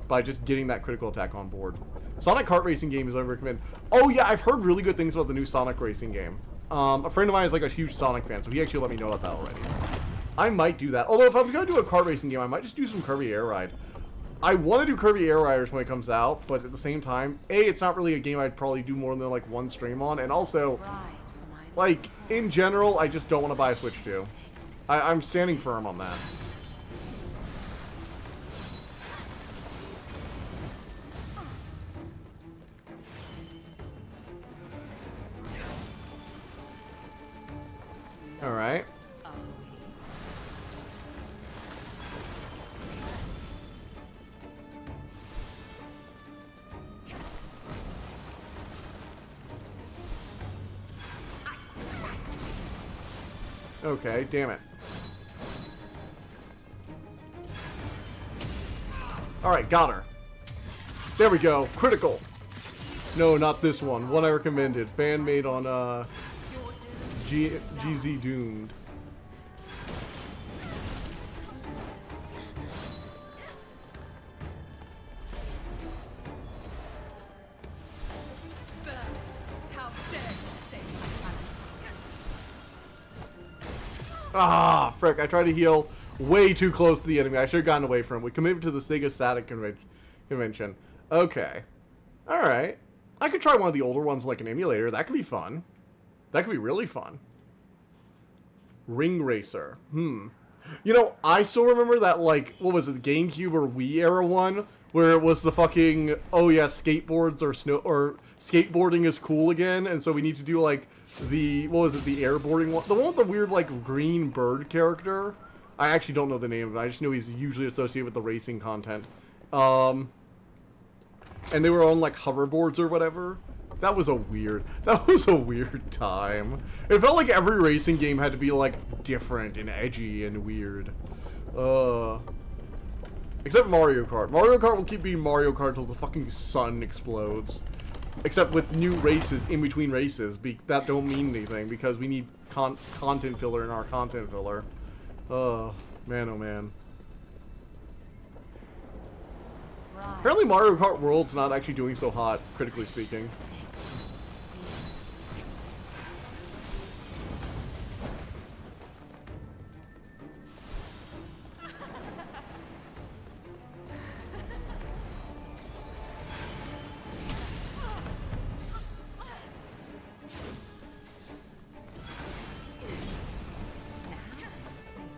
by just getting that critical attack on board. Sonic Kart Racing game is what I recommend. Oh yeah, I've heard really good things about the new Sonic Racing game. A friend of mine is like a huge Sonic fan, so he actually let me know about that already. I might do that. Although if I'm going to do a kart racing game, I might just do some Kirby Air Ride. I want to do Kirby Air Riders when it comes out, but at the same time, A, it's not really a game I'd probably do more than like one stream on, and also, Bride for my like, in general, I just don't want to buy a Switch 2. I'm standing firm on that. Alright. Okay, damn it. Alright, got her. There we go. Critical. No, not this one. One I recommended. Fan made on, GZ Doomed. Ah, frick. I tried to heal way too close to the enemy. I should have gotten away from him. We committed to the Sega Static convention. Okay. Alright. I could try one of the older ones like an emulator. That could be fun. That could be really fun. Ring Racer. You know, I still remember that, like, what was it, the GameCube or Wii era one? Where it was the fucking, oh yeah, skateboards or skateboarding is cool again, and so we need to do, like, the, what was it, the airboarding one? The one with the weird, like, green bird character? I actually don't know the name of it. I just know he's usually associated with the racing content. And they were on, like, hoverboards or whatever. That was a weird time. It felt like every racing game had to be, like, different and edgy and weird. Except Mario Kart. Mario Kart will keep being Mario Kart till the fucking sun explodes. Except with new races in between races. That don't mean anything because we need content filler in our content filler. Man, oh man. Apparently Mario Kart World's not actually doing so hot, critically speaking.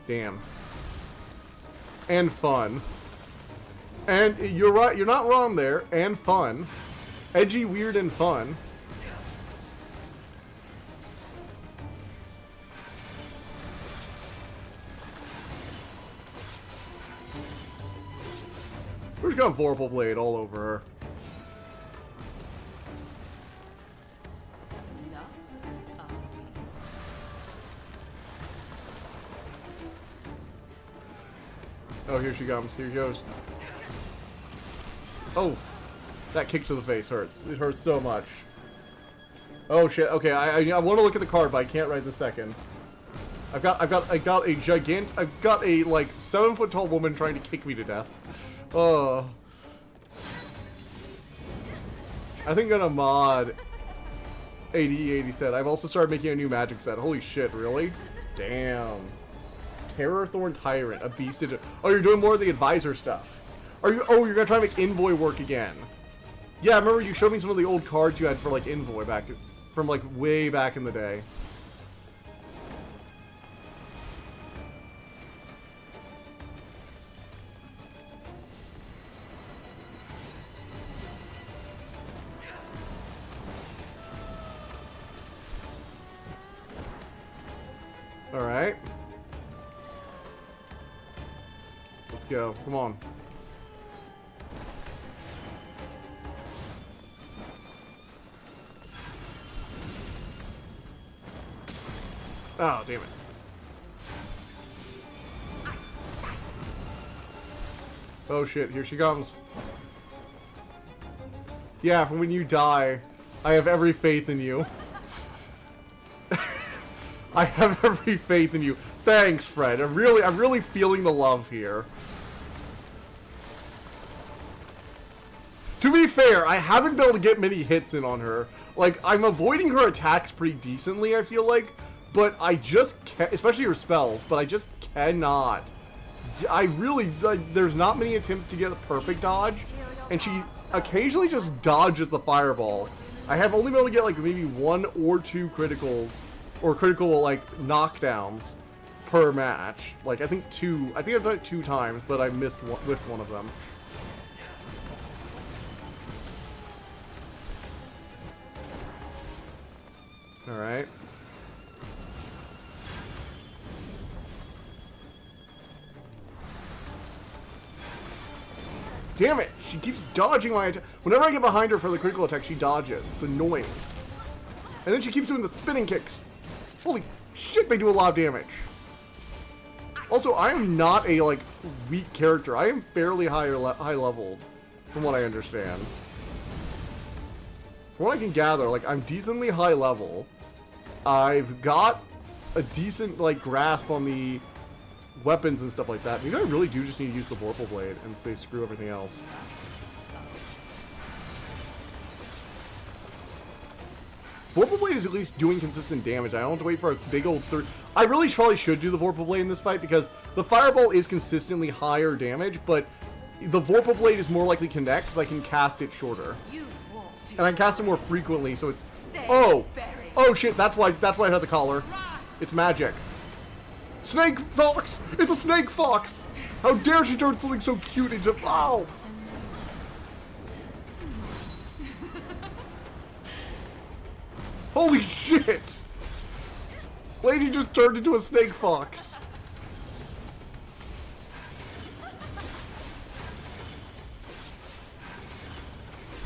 Damn. And fun. And you're right, you're not wrong there. And fun. Edgy, weird, and fun. We're just going Vorpal Blade all over her. Oh, here she comes. Here she goes. Oh, that kick to the face hurts. It hurts so much. Oh shit. Okay, I want to look at the card, but I can't right this second. I've got a like 7 foot tall woman trying to kick me to death. I think I'm gonna mod AD80 set. I've also started making a new magic set. Holy shit, really? Damn. Terror Thorn Tyrant, a beast. Oh, you're doing more of the advisor stuff. Are you? Oh, you're gonna try to make Envoy work again. Yeah, I remember you showed me some of the old cards you had for like Envoy back from like way back in the day. All right. Let's go. Come on. Oh, damn it. Oh shit, here she comes. Yeah, from when you die, I have every faith in you. I have every faith in you. Thanks, Fred. I'm really feeling the love here. To be fair, I haven't been able to get many hits in on her. Like, I'm avoiding her attacks pretty decently, I feel like. But I just can't, especially her spells, but I just cannot. I really, like, there's not many attempts to get a perfect dodge. And she occasionally just dodges the fireball. I have only been able to get, like, maybe 1 or 2 criticals. Or critical, like, knockdowns per match. Like, I think 2. I think I've done it 2 times, but I missed one of them. Alright. Damn it! She keeps dodging my attack. Whenever I get behind her for the critical attack, she dodges. It's annoying. And then she keeps doing the spinning kicks. Holy shit, they do a lot of damage. Also, I am not a, like, weak character. I am fairly high leveled, from what I understand. From what I can gather, like, I'm decently high level. I've got a decent, like, grasp on the weapons and stuff like that. Maybe I really do just need to use the Vorpal Blade and say screw everything else. Vorpal Blade is at least doing consistent damage. I don't have to wait for a big old I really probably should do the Vorpal Blade in this fight because the Fireball is consistently higher damage, but the Vorpal Blade is more likely to connect because I can cast it shorter. You want to And I can cast it more frequently, so it's... stay Oh! buried. Oh shit, that's why it has a collar. It's magic. Snake Fox! It's a Snake Fox! How dare she turn something so cute into... Oh! Holy shit! Lady just turned into a Snake Fox.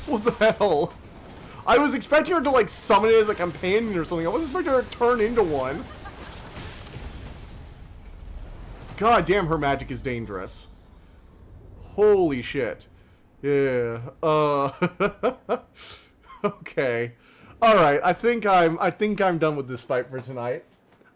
What the hell? I was expecting her to like summon it as a companion or something. I wasn't expecting her to turn into one. God damn, her magic is dangerous. Holy shit. Yeah. Okay. All right. I think I'm done with this fight for tonight.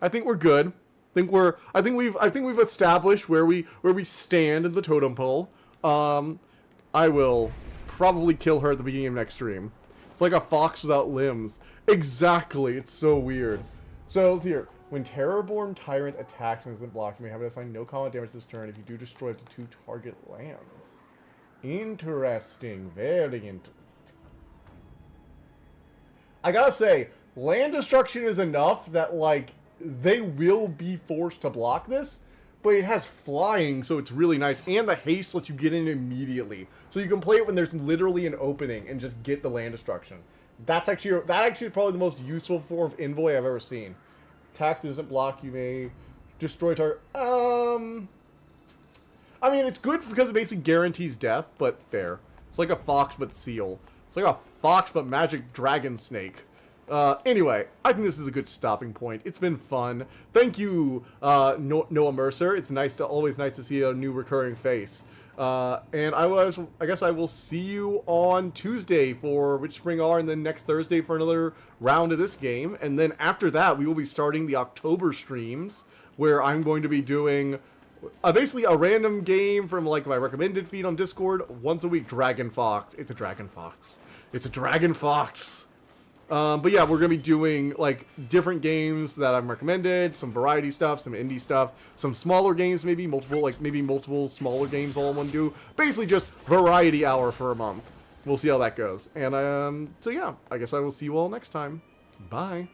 I think we're good. I think we've established where we stand in the totem pole. I will probably kill her at the beginning of next stream. It's like a fox without limbs. Exactly. It's so weird. So let's hear. When Terrorborn Tyrant attacks and isn't blocked, you may have it assign no combat damage this turn if you do destroy up to 2 target lands. Interesting. Very interesting. I gotta say, land destruction is enough that, like, they will be forced to block this, but it has flying, so it's really nice. And the haste lets you get in immediately. So you can play it when there's literally an opening and just get the land destruction. That actually is probably the most useful form of envoy I've ever seen. Tax doesn't block, you may destroy target. I mean, it's good because it basically guarantees death, but fair. It's like a fox but seal. It's like a fox but magic dragon snake. Anyway, I think this is a good stopping point. It's been fun. Thank you, Noah Mercer. It's always nice to see a new recurring face. And I guess I will see you on Tuesday for Witch Spring R, and then next Thursday for another round of this game. And then after that, we will be starting the October streams, where I'm going to be doing basically a random game from like my recommended feed on Discord once a week. Dragon Fox. It's a Dragon Fox. It's a Dragon Fox. But yeah, we're going to be doing, like, different games that I'm recommended, some variety stuff, some indie stuff, some smaller games maybe, multiple smaller games all in one do. Basically just variety hour for a month. We'll see how that goes. And, so yeah, I guess I will see you all next time. Bye.